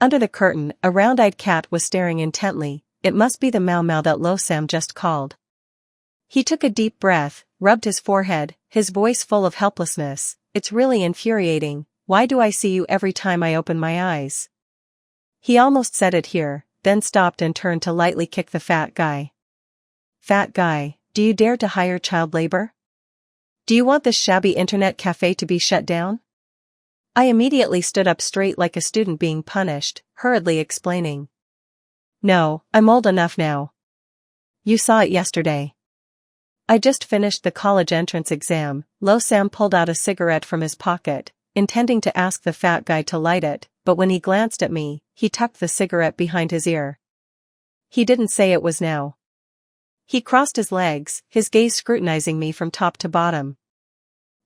Under the curtain, a round-eyed cat was staring intently. It must be the Mau Mau that Lo Sam just called. He took a deep breath, rubbed his forehead, his voice full of helplessness. "It's really infuriating. Why do I see you every time I open my eyes?" He almost said it here, then stopped and turned to lightly kick the fat guy. "Fat guy, do you dare to hire child labor? Do you want this shabby internet cafe to be shut down?" I immediately stood up straight like a student being punished, hurriedly explaining. "No, I'm old enough now. You saw it yesterday. I just finished the college entrance exam." Lo Sam pulled out a cigarette from his pocket, intending to ask the fat guy to light it, but when he glanced at me, he tucked the cigarette behind his ear. He didn't say it was now. He crossed his legs, his gaze scrutinizing me from top to bottom.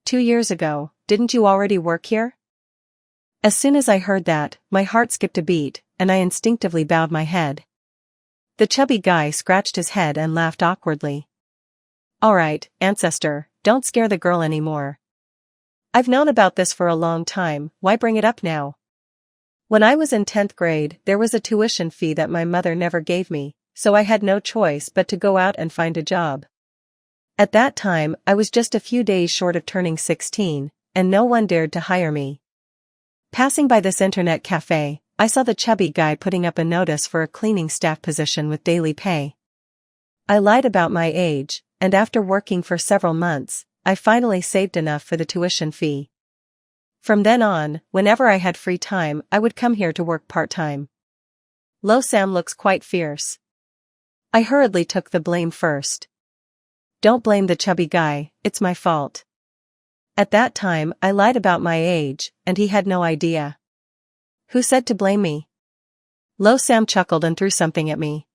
2 years ago, didn't you already work here?" As soon as I heard that, my heart skipped a beat, and I instinctively bowed my head. The chubby guy scratched his head and laughed awkwardly. "All right, ancestor, don't scare the girl anymore. I've known about this for a long time, why bring it up now? When I was in 10th grade, there was a tuition fee that my mother never gave me, so I had no choice but to go out and find a job. At that time, I was just a few days short of turning 16, and no one dared to hire me. Passing by this internet cafe, I saw the chubby guy putting up a notice for a cleaning staff position with daily pay. I lied about my age, and after working for several months, I finally saved enough for the tuition fee. From then on, whenever I had free time, I would come here to work part-time. Lo Sam looks quite fierce. I hurriedly took the blame first. "Don't blame the chubby guy, it's my fault. At that time, I lied about my age, and he had no idea." "Who said to blame me?" Lo Sam chuckled and threw something at me.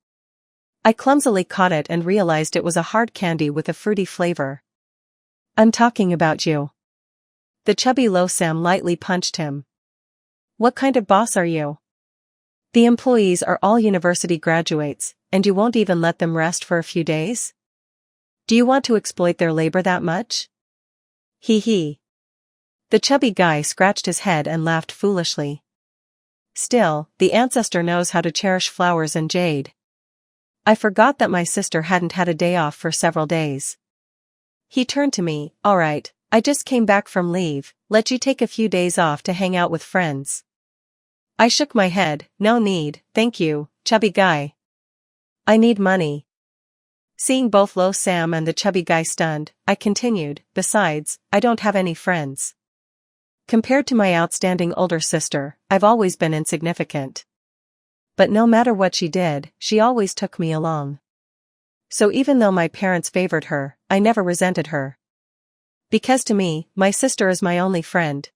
I clumsily caught it and realized it was a hard candy with a fruity flavor. "I'm talking about you." The chubby Lo Sam lightly punched him. "What kind of boss are you? The employees are all university graduates, and you won't even let them rest for a few days? Do you want to exploit their labor that much?" Hee hee. The chubby guy scratched his head and laughed foolishly. Still, the ancestor knows how to cherish flowers and jade. I forgot that my sister hadn't had a day off for several days. He turned to me, "All right, I just came back from leave, let you take a few days off to hang out with friends." I shook my head, "No need, thank you, chubby guy. I need money." Seeing both Lo Sam and the chubby guy stunned, I continued, "Besides, I don't have any friends. Compared to my outstanding older sister, I've always been insignificant. But no matter what she did, she always took me along. So even though my parents favored her, I never resented her. Because to me, my sister is my only friend.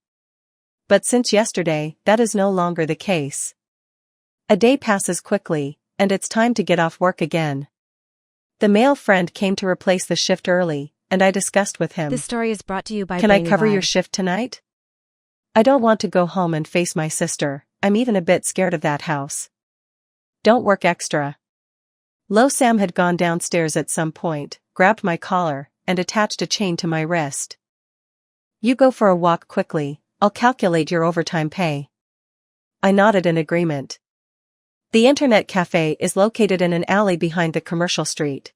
But since yesterday, that is no longer the case. A day passes quickly, and it's time to get off work again. The male friend came to replace the shift early, and I discussed with him. This story is brought to you by Can I Brainy cover your Vibe. shift tonight? I don't want to go home and face my sister. I'm even a bit scared of that house. Don't work extra. Lo Sam had gone downstairs at some point, grabbed my collar, and attached a chain to my wrist. You go for a walk quickly, I'll calculate your overtime pay. I nodded in agreement. The internet cafe is located in an alley behind the commercial street.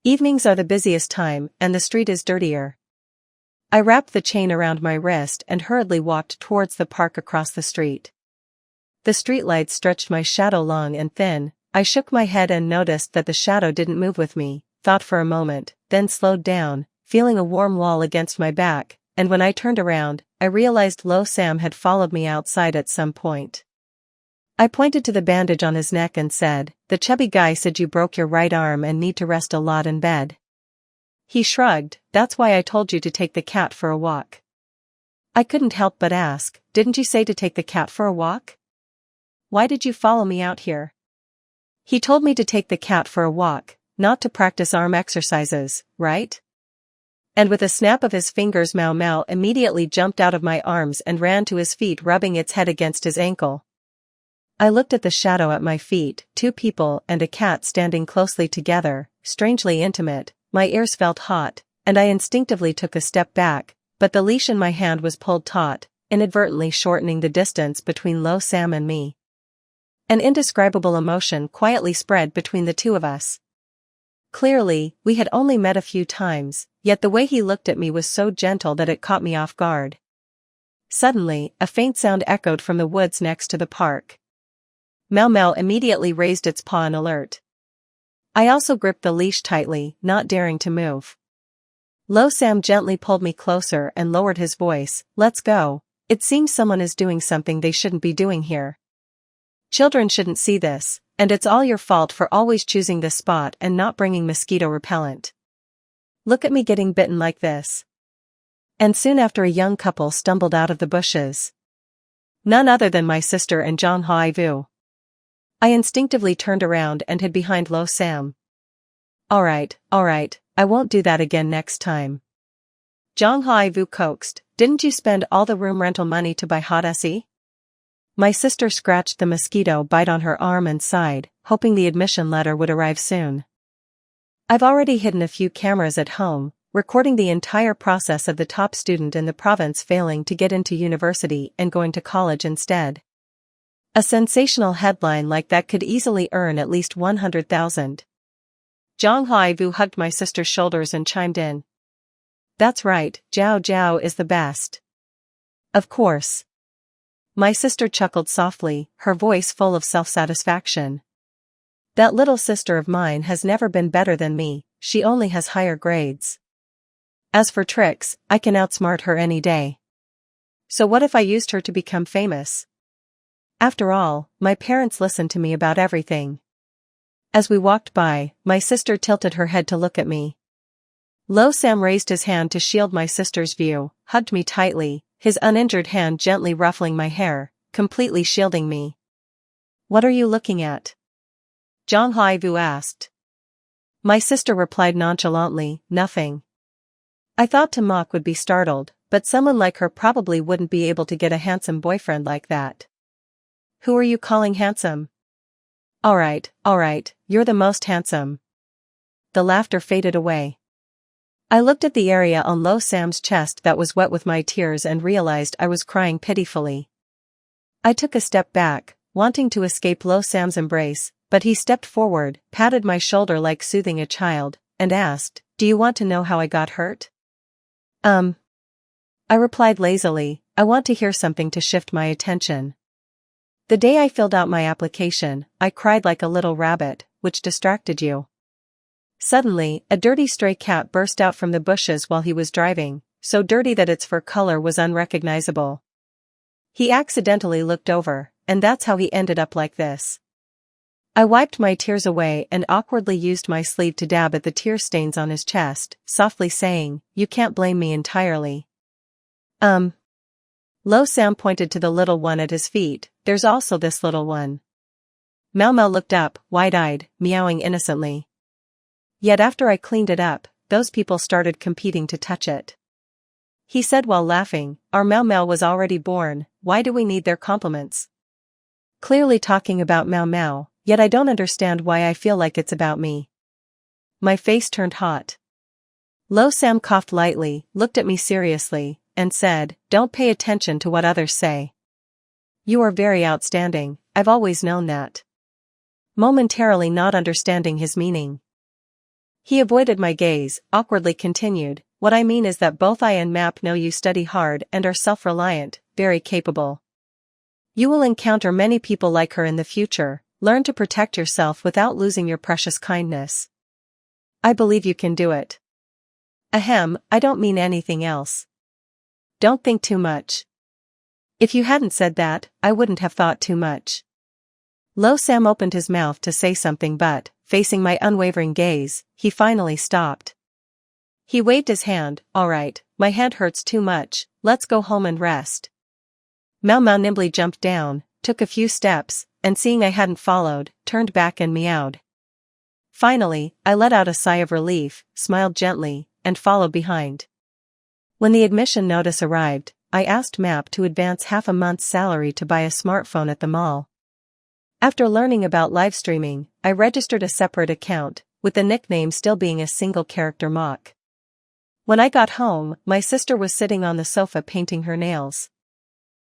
Evenings are the busiest time, and the street is dirtier. I wrapped the chain around my wrist and hurriedly walked towards the park across the street. The streetlights stretched my shadow long and thin. I shook my head and noticed that the shadow didn't move with me, thought for a moment, then slowed down, feeling a warm wall against my back, and when I turned around, I realized Lo Sam had followed me outside at some point. I pointed to the bandage on his neck and said, "The chubby guy said you broke your right arm and need to rest a lot in bed." He shrugged, "That's why I told you to take the cat for a walk." I couldn't help but ask, "Didn't you say to take the cat for a walk? Why did you follow me out here?" He told me to take the cat for a walk, not to practice arm exercises, right? And with a snap of his fingers, Mau Mau immediately jumped out of my arms and ran to his feet, rubbing its head against his ankle. I looked at the shadow at my feet, two people and a cat standing closely together, strangely intimate. My ears felt hot, and I instinctively took a step back, but the leash in my hand was pulled taut, inadvertently shortening the distance between Lo Sam and me. An indescribable emotion quietly spread between the two of us. Clearly, we had only met a few times, yet the way he looked at me was so gentle that it caught me off guard. Suddenly, a faint sound echoed from the woods next to the park. Mau Mau immediately raised its paw in alert. I also gripped the leash tightly, not daring to move. Lo Sam gently pulled me closer and lowered his voice, "Let's go. It seems someone is doing something they shouldn't be doing here. Children shouldn't see this, and it's all your fault for always choosing this spot and not bringing mosquito repellent. Look at me getting bitten like this." And soon after, a young couple stumbled out of the bushes. None other than my sister and Zhang Haivu. I instinctively turned around and hid behind Lo Sam. All right, I won't do that again next time. Zhang Haivu coaxed, "Didn't you spend all the room rental money to buy hot SE?" My sister scratched the mosquito bite on her arm and sighed, hoping the admission letter would arrive soon. I've already hidden a few cameras at home, recording the entire process of the top student in the province failing to get into university and going to college instead. A sensational headline like that could easily earn at least 100,000. Zhang Haivu hugged my sister's shoulders and chimed in. "That's right, Zhao Zhao is the best." "Of course." My sister chuckled softly, her voice full of self-satisfaction. "That little sister of mine has never been better than me, she only has higher grades. As for tricks, I can outsmart her any day. So what if I used her to become famous? After all, my parents listen to me about everything." As we walked by, my sister tilted her head to look at me. Lo Sam raised his hand to shield my sister's view, hugged me tightly, his uninjured hand gently ruffling my hair, completely shielding me. "What are you looking at?" Zhang Haivu asked. My sister replied nonchalantly, "Nothing." I thought to mock would be startled, but someone like her probably wouldn't be able to get a handsome boyfriend like that. "Who are you calling handsome?" All right, you're the most handsome." The laughter faded away. I looked at the area on Lo Sam's chest that was wet with my tears and realized I was crying pitifully. I took a step back, wanting to escape Lo Sam's embrace, but he stepped forward, patted my shoulder like soothing a child, and asked, "Do you want to know how I got hurt?" I replied lazily, "I want to hear something to shift my attention. The day I filled out my application, I cried like a little rabbit, which distracted you." Suddenly, a dirty stray cat burst out from the bushes while he was driving, so dirty that its fur color was unrecognizable. He accidentally looked over, and that's how he ended up like this. I wiped my tears away and awkwardly used my sleeve to dab at the tear stains on his chest, softly saying, "You can't blame me entirely." Lo Sam pointed to the little one at his feet, "There's also this little one." Mau Mau looked up, wide-eyed, meowing innocently. Yet after I cleaned it up, those people started competing to touch it. He said while laughing, our Mau Mau was already born, why do we need their compliments? Clearly talking about Mau Mau, yet I don't understand why I feel like it's about me. My face turned hot. Lo Sam coughed lightly, looked at me seriously, and said, don't pay attention to what others say. You are very outstanding, I've always known that. Momentarily not understanding his meaning. He avoided my gaze, awkwardly continued, what I mean is that both I and Map know you study hard and are self-reliant, very capable. You will encounter many people like her in the future, learn to protect yourself without losing your precious kindness. I believe you can do it. Ahem, I don't mean anything else. Don't think too much. If you hadn't said that, I wouldn't have thought too much. Lo Sam opened his mouth to say something but, facing my unwavering gaze, he finally stopped. He waved his hand, all right, my head hurts too much, let's go home and rest. Mau Mau nimbly jumped down, took a few steps, and seeing I hadn't followed, turned back and meowed. Finally, I let out a sigh of relief, smiled gently, and followed behind. When the admission notice arrived, I asked Map to advance half a month's salary to buy a smartphone at the mall. After learning about live streaming, I registered a separate account, with the nickname still being a single-character mock. When I got home, my sister was sitting on the sofa painting her nails.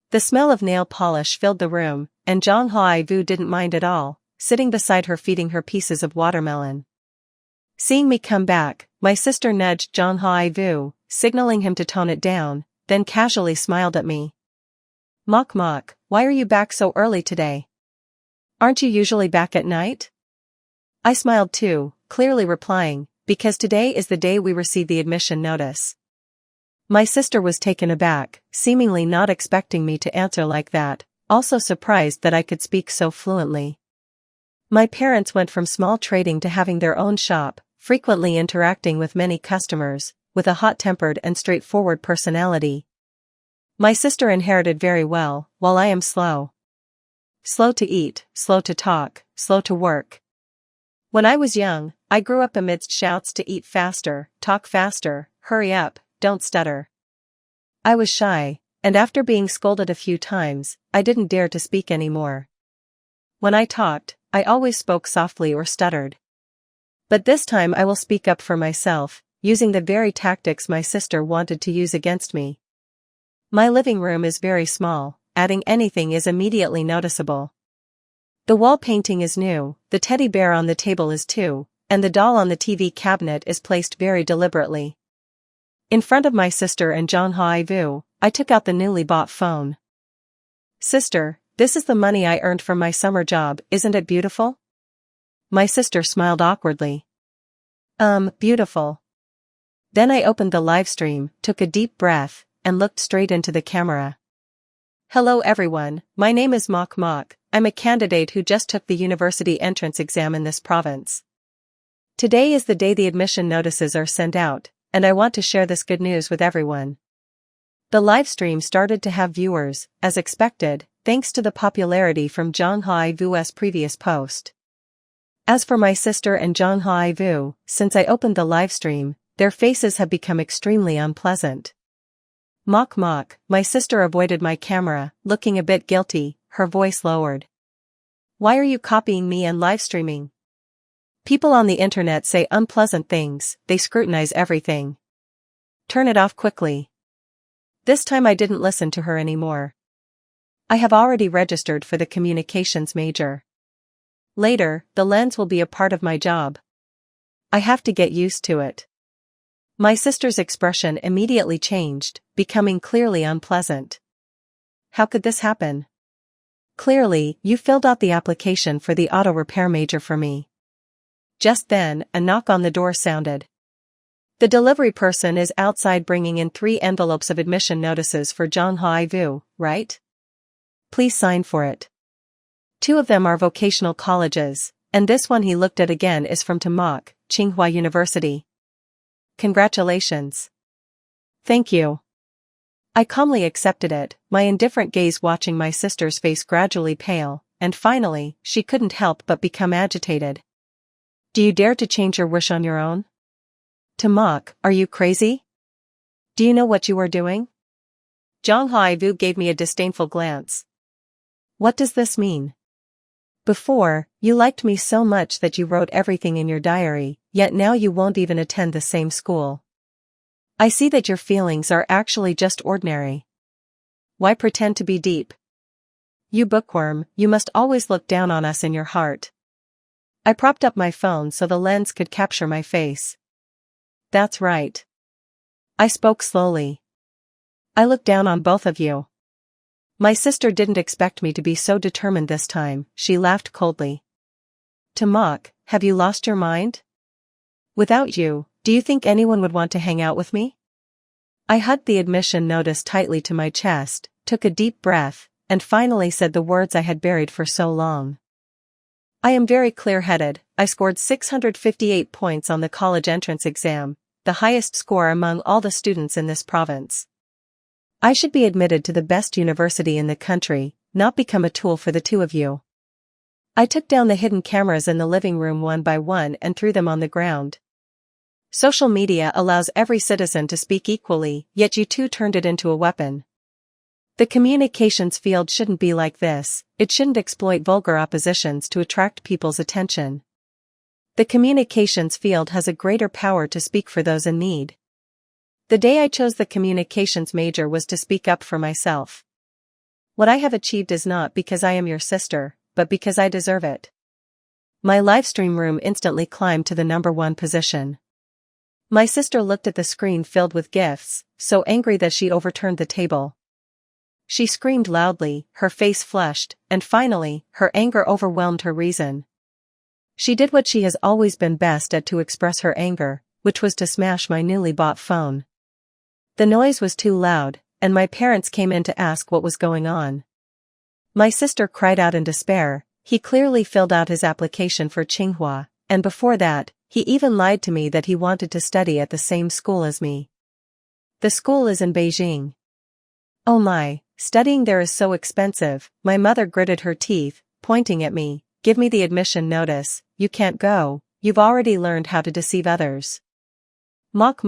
The smell of nail polish filled the room, and Zhang Haivu didn't mind at all, sitting beside her feeding her pieces of watermelon. Seeing me come back, my sister nudged Zhang Haivu, signaling him to tone it down, then casually smiled at me. Mock, why are you back so early today? Aren't you usually back at night? I smiled too, clearly replying, because today is the day we received the admission notice. My sister was taken aback, seemingly not expecting me to answer like that, also surprised that I could speak so fluently. My parents went from small trading to having their own shop, frequently interacting with many customers, with a hot-tempered and straightforward personality. My sister inherited very well, while I am slow. Slow to eat, slow to talk, slow to work. When I was young, I grew up amidst shouts to eat faster, talk faster, hurry up, don't stutter. I was shy, and after being scolded a few times, I didn't dare to speak anymore. When I talked, I always spoke softly or stuttered. But this time I will speak up for myself, using the very tactics my sister wanted to use against me. My living room is very small. Adding anything is immediately noticeable. The wall painting is new, the teddy bear on the table is too, and the doll on the TV cabinet is placed very deliberately. In front of my sister and Zhang Haivu, I took out the newly bought phone. Sister, this is the money I earned from my summer job, isn't it beautiful? My sister smiled awkwardly. Beautiful. Then I opened the live stream, took a deep breath, and looked straight into the camera. Hello everyone, my name is Mock. I'm a candidate who just took the university entrance exam in this province. Today is the day the admission notices are sent out, and I want to share this good news with everyone. The live stream started to have viewers, as expected, thanks to the popularity from Zhang Haivu's previous post. As for my sister and Zhang Haivu, since I opened the live stream, their faces have become extremely unpleasant. Mock, my sister avoided my camera, looking a bit guilty, her voice lowered. Why are you copying me and live streaming? People on the internet say unpleasant things, they scrutinize everything. Turn it off quickly. This time I didn't listen to her anymore. I have already registered for the communications major. Later, the lens will be a part of my job. I have to get used to it. My sister's expression immediately changed, becoming clearly unpleasant. How could this happen? Clearly, you filled out the application for the auto repair major for me. Just then, a knock on the door sounded. The delivery person is outside bringing in 3 envelopes of admission notices for Zhang Haivu, right? Please sign for it. 2 of them are vocational colleges, and this one he looked at again is from Tamak, Tsinghua University. Congratulations. Thank you. I calmly accepted it, my indifferent gaze watching my sister's face gradually pale, and finally, she couldn't help but become agitated. Do you dare to change your wish on your own? To mock, are you crazy? Do you know what you are doing? Zhang Haivu gave me a disdainful glance. What does this mean? Before, you liked me so much that you wrote everything in your diary, yet now you won't even attend the same school. I see that your feelings are actually just ordinary. Why pretend to be deep? You bookworm, you must always look down on us in your heart. I propped up my phone so the lens could capture my face. That's right. I spoke slowly. I looked down on both of you. My sister didn't expect me to be so determined this time, she laughed coldly. To mock, have you lost your mind? Without you, do you think anyone would want to hang out with me? I hugged the admission notice tightly to my chest, took a deep breath, and finally said the words I had buried for so long. I am very clear-headed. I scored 658 points on the college entrance exam, the highest score among all the students in this province. I should be admitted to the best university in the country, not become a tool for the two of you. I took down the hidden cameras in the living room one by one and threw them on the ground. Social media allows every citizen to speak equally, yet you two turned it into a weapon. The communications field shouldn't be like this. It shouldn't exploit vulgar oppositions to attract people's attention. The communications field has a greater power to speak for those in need. The day I chose the communications major was to speak up for myself. What I have achieved is not because I am your sister, but because I deserve it. My livestream room instantly climbed to the #1 position. My sister looked at the screen filled with gifts, so angry that she overturned the table. She screamed loudly, her face flushed, and finally, her anger overwhelmed her reason. She did what she has always been best at to express her anger, which was to smash my newly bought phone. The noise was too loud, and my parents came in to ask what was going on. My sister cried out in despair. He clearly filled out his application for Tsinghua, and before that, he even lied to me that he wanted to study at the same school as me. The school is in Beijing. Oh my, studying there is so expensive. My mother gritted her teeth, pointing at me. Give me the admission notice. You can't go. You've already learned how to deceive others. Mock,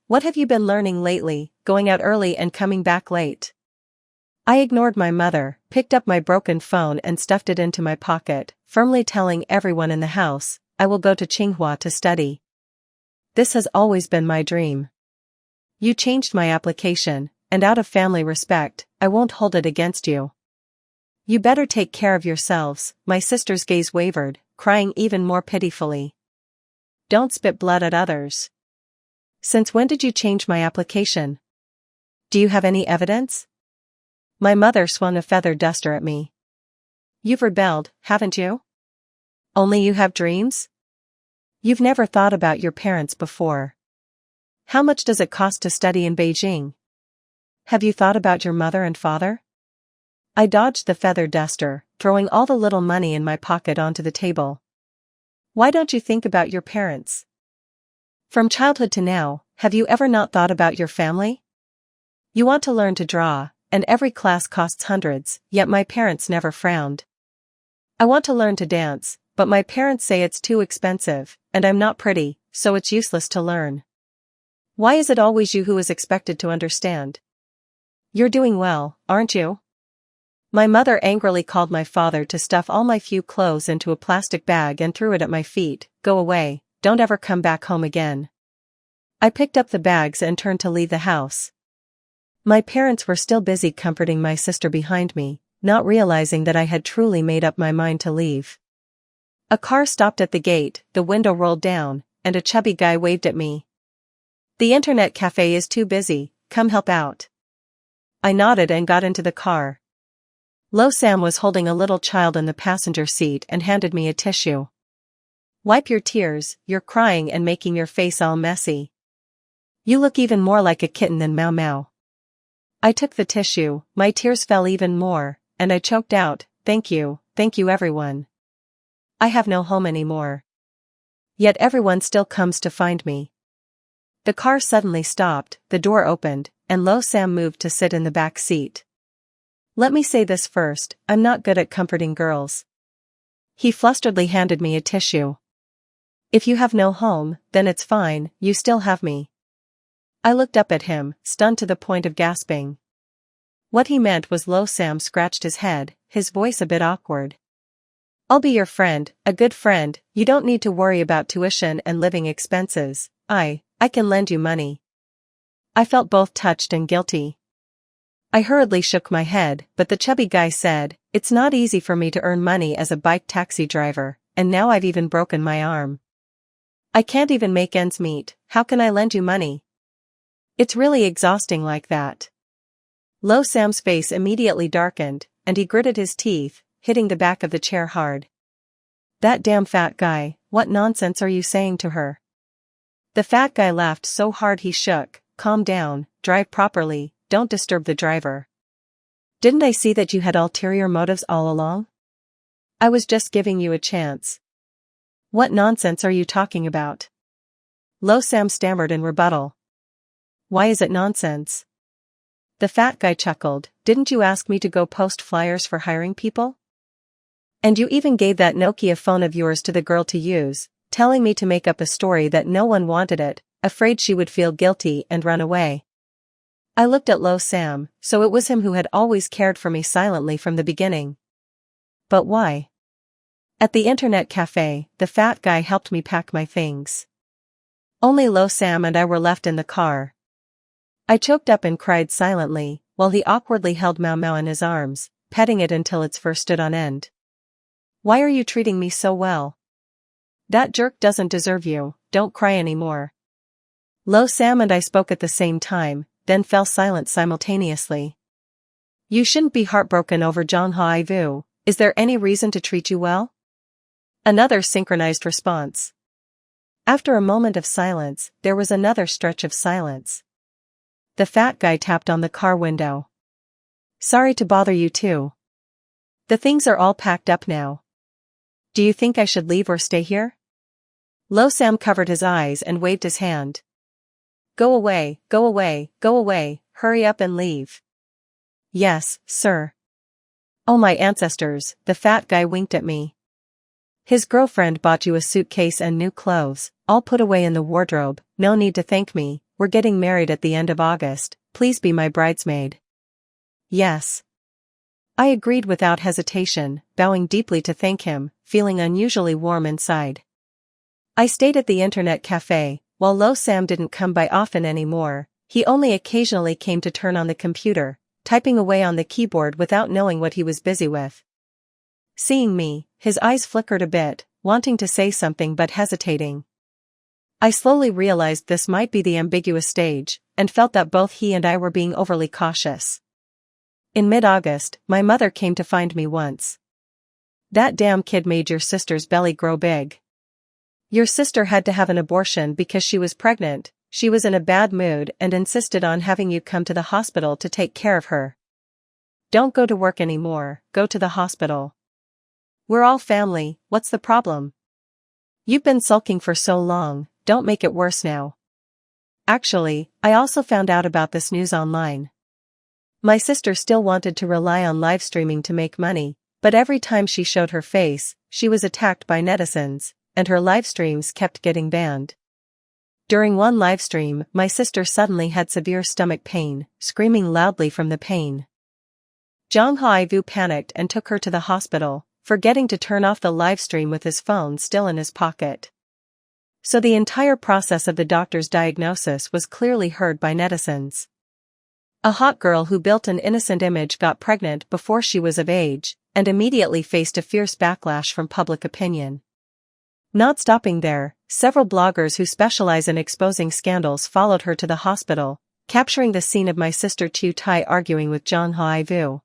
what have you been learning lately, going out early and coming back late? I ignored my mother, picked up my broken phone and stuffed it into my pocket, firmly telling everyone in the house, I will go to Tsinghua to study. This has always been my dream. You changed my application, and out of family respect, I won't hold it against you. You better take care of yourselves. My sister's gaze wavered, crying even more pitifully. Don't spit blood at others. Since when did you change my application? Do you have any evidence? My mother swung a feather duster at me. You've rebelled, haven't you? Only you have dreams? You've never thought about your parents before. How much does it cost to study in Beijing? Have you thought about your mother and father? I dodged the feather duster, throwing all the little money in my pocket onto the table. Why don't you think about your parents? From childhood to now, have you ever not thought about your family? You want to learn to draw, and every class costs hundreds, yet my parents never frowned. I want to learn to dance, but my parents say it's too expensive, and I'm not pretty, so it's useless to learn. Why is it always you who is expected to understand? You're doing well, aren't you? My mother angrily called my father to stuff all my few clothes into a plastic bag and threw it at my feet. Go away, don't ever come back home again. I picked up the bags and turned to leave the house. My parents were still busy comforting my sister behind me, not realizing that I had truly made up my mind to leave. A car stopped at the gate, the window rolled down, and a chubby guy waved at me. The internet cafe is too busy, come help out. I nodded and got into the car. Lo Sam was holding a little child in the passenger seat and handed me a tissue. Wipe your tears, you're crying and making your face all messy. You look even more like a kitten than Mau Mau. I took the tissue, my tears fell even more, and I choked out, thank you everyone. I have no home anymore. Yet everyone still comes to find me. The car suddenly stopped, the door opened, and Lo Sam moved to sit in the back seat. Let me say this first, I'm not good at comforting girls. He flusteredly handed me a tissue. If you have no home, then it's fine, you still have me. I looked up at him, stunned to the point of gasping. What he meant was Lo Sam scratched his head, his voice a bit awkward. I'll be your friend, a good friend, you don't need to worry about tuition and living expenses, I can lend you money. I felt both touched and guilty. I hurriedly shook my head, but the chubby guy said, it's not easy for me to earn money as a bike taxi driver, and now I've even broken my arm. I can't even make ends meet, how can I lend you money? It's really exhausting like that. Lo Sam's face immediately darkened, and he gritted his teeth, hitting the back of the chair hard. That damn fat guy, what nonsense are you saying to her? The fat guy laughed so hard he shook. Calm down, drive properly, don't disturb the driver. Didn't I see that you had ulterior motives all along? I was just giving you a chance. What nonsense are you talking about? Lo Sam stammered in rebuttal. Why is it nonsense? The fat guy chuckled, didn't you ask me to go post flyers for hiring people? And you even gave that Nokia phone of yours to the girl to use, telling me to make up a story that no one wanted it, afraid she would feel guilty and run away. I looked at Lo Sam, so it was him who had always cared for me silently from the beginning. But why? At the internet cafe, the fat guy helped me pack my things. Only Lo Sam and I were left in the car. I choked up and cried silently, while he awkwardly held Mau Mau in his arms, petting it until its fur stood on end. Why are you treating me so well? That jerk doesn't deserve you, don't cry anymore. Lo Sam and I spoke at the same time, then fell silent simultaneously. You shouldn't be heartbroken over Jong Ha Vu, is there any reason to treat you well? Another synchronized response. After a moment of silence, there was another stretch of silence. The fat guy tapped on the car window. Sorry to bother you too. The things are all packed up now. Do you think I should leave or stay here? Lo Sam covered his eyes and waved his hand. Go away, go away, go away, hurry up and leave. Yes, sir. Oh my ancestors, the fat guy winked at me. His girlfriend bought you a suitcase and new clothes, all put away in the wardrobe, no need to thank me, we're getting married at the end of August, please be my bridesmaid. Yes. I agreed without hesitation, bowing deeply to thank him, feeling unusually warm inside. I stayed at the internet cafe. While Lo Sam didn't come by often anymore, he only occasionally came to turn on the computer, typing away on the keyboard without knowing what he was busy with. Seeing me, his eyes flickered a bit, wanting to say something but hesitating. I slowly realized this might be the ambiguous stage, and felt that both he and I were being overly cautious. In mid-August, my mother came to find me once. That damn kid made your sister's belly grow big. Your sister had to have an abortion because she was pregnant, she was in a bad mood and insisted on having you come to the hospital to take care of her. Don't go to work anymore, go to the hospital. We're all family, what's the problem? You've been sulking for so long, don't make it worse now. Actually, I also found out about this news online. My sister still wanted to rely on live streaming to make money, but every time she showed her face, she was attacked by netizens, and her live streams kept getting banned. During one live stream, my sister suddenly had severe stomach pain, screaming loudly from the pain. Jong Ha Vu panicked and took her to the hospital, forgetting to turn off the live stream with his phone still in his pocket. So the entire process of the doctor's diagnosis was clearly heard by netizens. A hot girl who built an innocent image got pregnant before she was of age, and immediately faced a fierce backlash from public opinion. Not stopping there, several bloggers who specialize in exposing scandals followed her to the hospital, capturing the scene of my sister Chiu Tai arguing with Jong Ha Vu.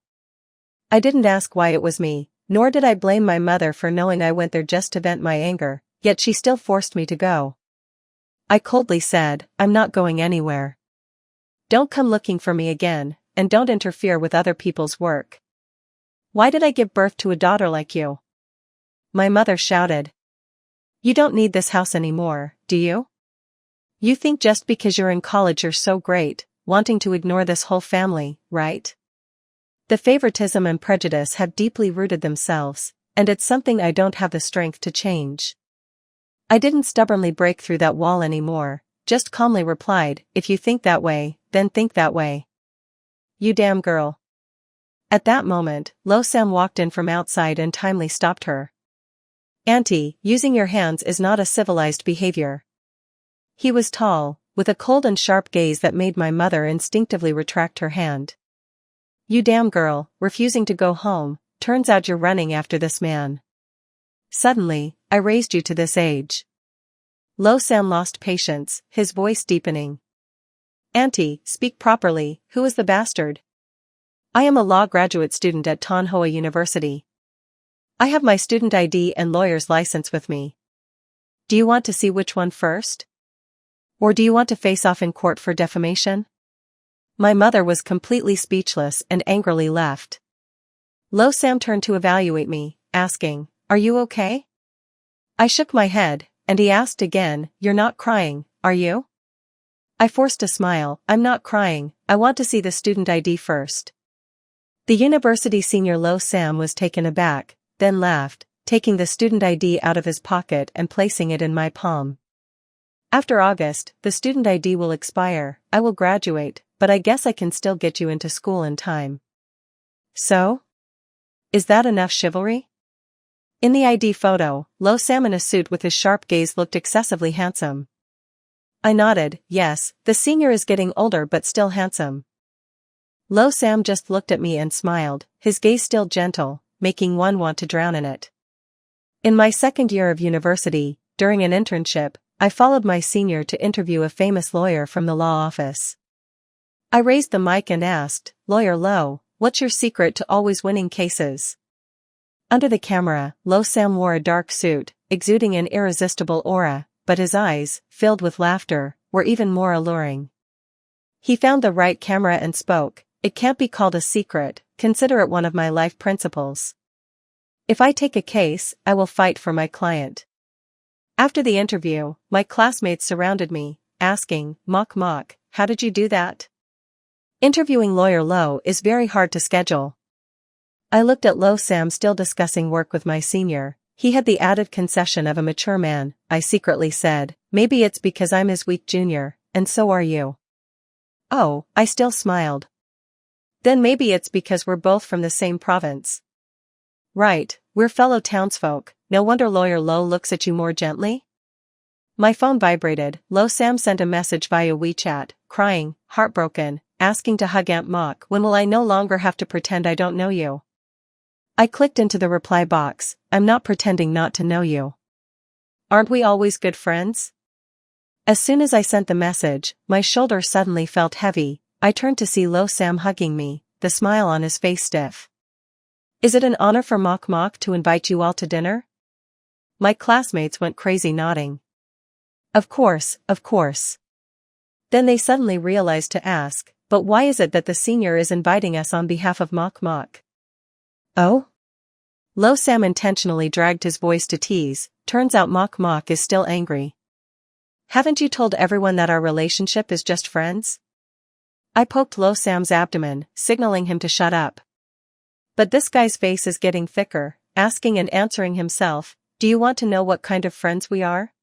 I didn't ask why it was me, nor did I blame my mother for knowing I went there just to vent my anger, yet she still forced me to go. I coldly said, I'm not going anywhere. Don't come looking for me again, and don't interfere with other people's work. Why did I give birth to a daughter like you? My mother shouted. You don't need this house anymore, do you? You think just because you're in college you're so great, wanting to ignore this whole family, right? The favoritism and prejudice have deeply rooted themselves, and it's something I don't have the strength to change. I didn't stubbornly break through that wall anymore, just calmly replied, if you think that way, then think that way. You damn girl. At that moment, Lo Sam walked in from outside and timely stopped her. Auntie, using your hands is not a civilized behavior. He was tall, with a cold and sharp gaze that made my mother instinctively retract her hand. You damn girl, refusing to go home, turns out you're running after this man. Suddenly, I raised you to this age. Lo Sam lost patience, his voice deepening. Auntie, speak properly, who is the bastard? I am a law graduate student at Tonhua University. I have my student ID and lawyer's license with me. Do you want to see which one first? Or do you want to face off in court for defamation? My mother was completely speechless and angrily left. Lo Sam turned to evaluate me, asking, Are you okay? I shook my head, and he asked again, You're not crying, are you? I forced a smile, I'm not crying, I want to see the student ID first. The university senior Lo Sam was taken aback, then laughed, taking the student ID out of his pocket and placing it in my palm. After August, the student ID will expire, I will graduate, but I guess I can still get you into school in time. So? Is that enough chivalry? In the ID photo, Lo Sam in a suit with his sharp gaze looked excessively handsome. I nodded, yes, the senior is getting older but still handsome. Lo Sam just looked at me and smiled, his gaze still gentle, making one want to drown in it. In my second year of university, during an internship, I followed my senior to interview a famous lawyer from the law office. I raised the mic and asked, Lawyer Lo, what's your secret to always winning cases? Under the camera, Lo Sam wore a dark suit, exuding an irresistible aura, but his eyes, filled with laughter, were even more alluring. He found the right camera and spoke, It can't be called a secret, consider it one of my life principles. If I take a case, I will fight for my client. After the interview, my classmates surrounded me, asking, Mock, how did you do that? Interviewing Lawyer Lo is very hard to schedule. I looked at Lo Sam still discussing work with my senior. He had the added concession of a mature man. I secretly said, maybe it's because I'm his weak junior, and so are you. Oh, I still smiled. Then maybe it's because we're both from the same province. Right, we're fellow townsfolk, no wonder Lawyer Lo looks at you more gently? My phone vibrated. Lo Sam sent a message via WeChat, crying, heartbroken, asking to hug Aunt Mock. When will I no longer have to pretend I don't know you? I clicked into the reply box, I'm not pretending not to know you. Aren't we always good friends? As soon as I sent the message, my shoulder suddenly felt heavy. I turned to see Lo Sam hugging me, the smile on his face stiff. Is it an honor for Mock to invite you all to dinner? My classmates went crazy nodding. Of course. Then they suddenly realized to ask, but why is it that the senior is inviting us on behalf of Mock? Oh? Lo Sam intentionally dragged his voice to tease, turns out Mock is still angry. Haven't you told everyone that our relationship is just friends? I poked Lo Sam's abdomen, signaling him to shut up. But this guy's face is getting thicker, asking and answering himself, do you want to know what kind of friends we are?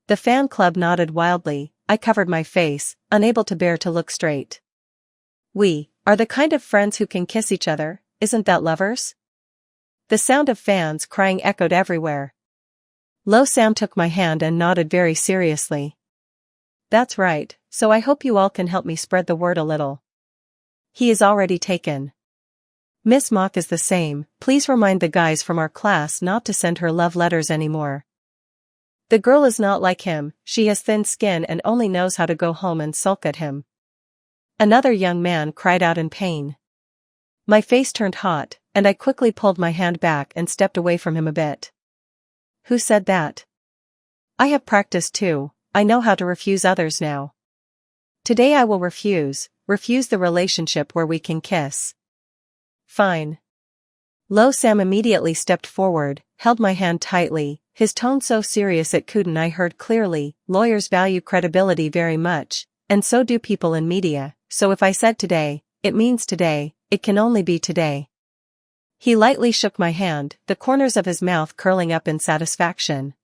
The fan club nodded wildly. I covered my face, unable to bear to look straight. We are the kind of friends who can kiss each other, isn't that lovers? The sound of fans crying echoed everywhere. Lo Sam took my hand and nodded very seriously. That's right, so I hope you all can help me spread the word a little. He is already taken. Miss Mock is the same, please remind the guys from our class not to send her love letters anymore. The girl is not like him, she has thin skin and only knows how to go home and sulk at him. Another young man cried out in pain. My face turned hot, and I quickly pulled my hand back and stepped away from him a bit. Who said that? I have practiced too, I know how to refuse others now. Today I will refuse the relationship where we can kiss. Fine. Lo Sam immediately stepped forward, held my hand tightly, his tone so serious it couldn't I heard clearly, lawyers value credibility very much, and so do people in media, so if I said today, it means today, it can only be today. He lightly shook my hand, the corners of his mouth curling up in satisfaction.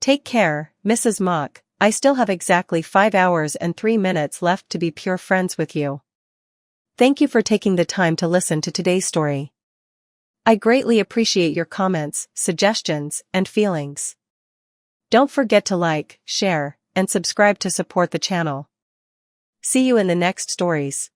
Take care, Mrs. Mock. I still have exactly 5 hours and 3 minutes left to be pure friends with you. Thank you for taking the time to listen to today's story. I greatly appreciate your comments, suggestions, and feelings. Don't forget to like, share, and subscribe to support the channel. See you in the next stories.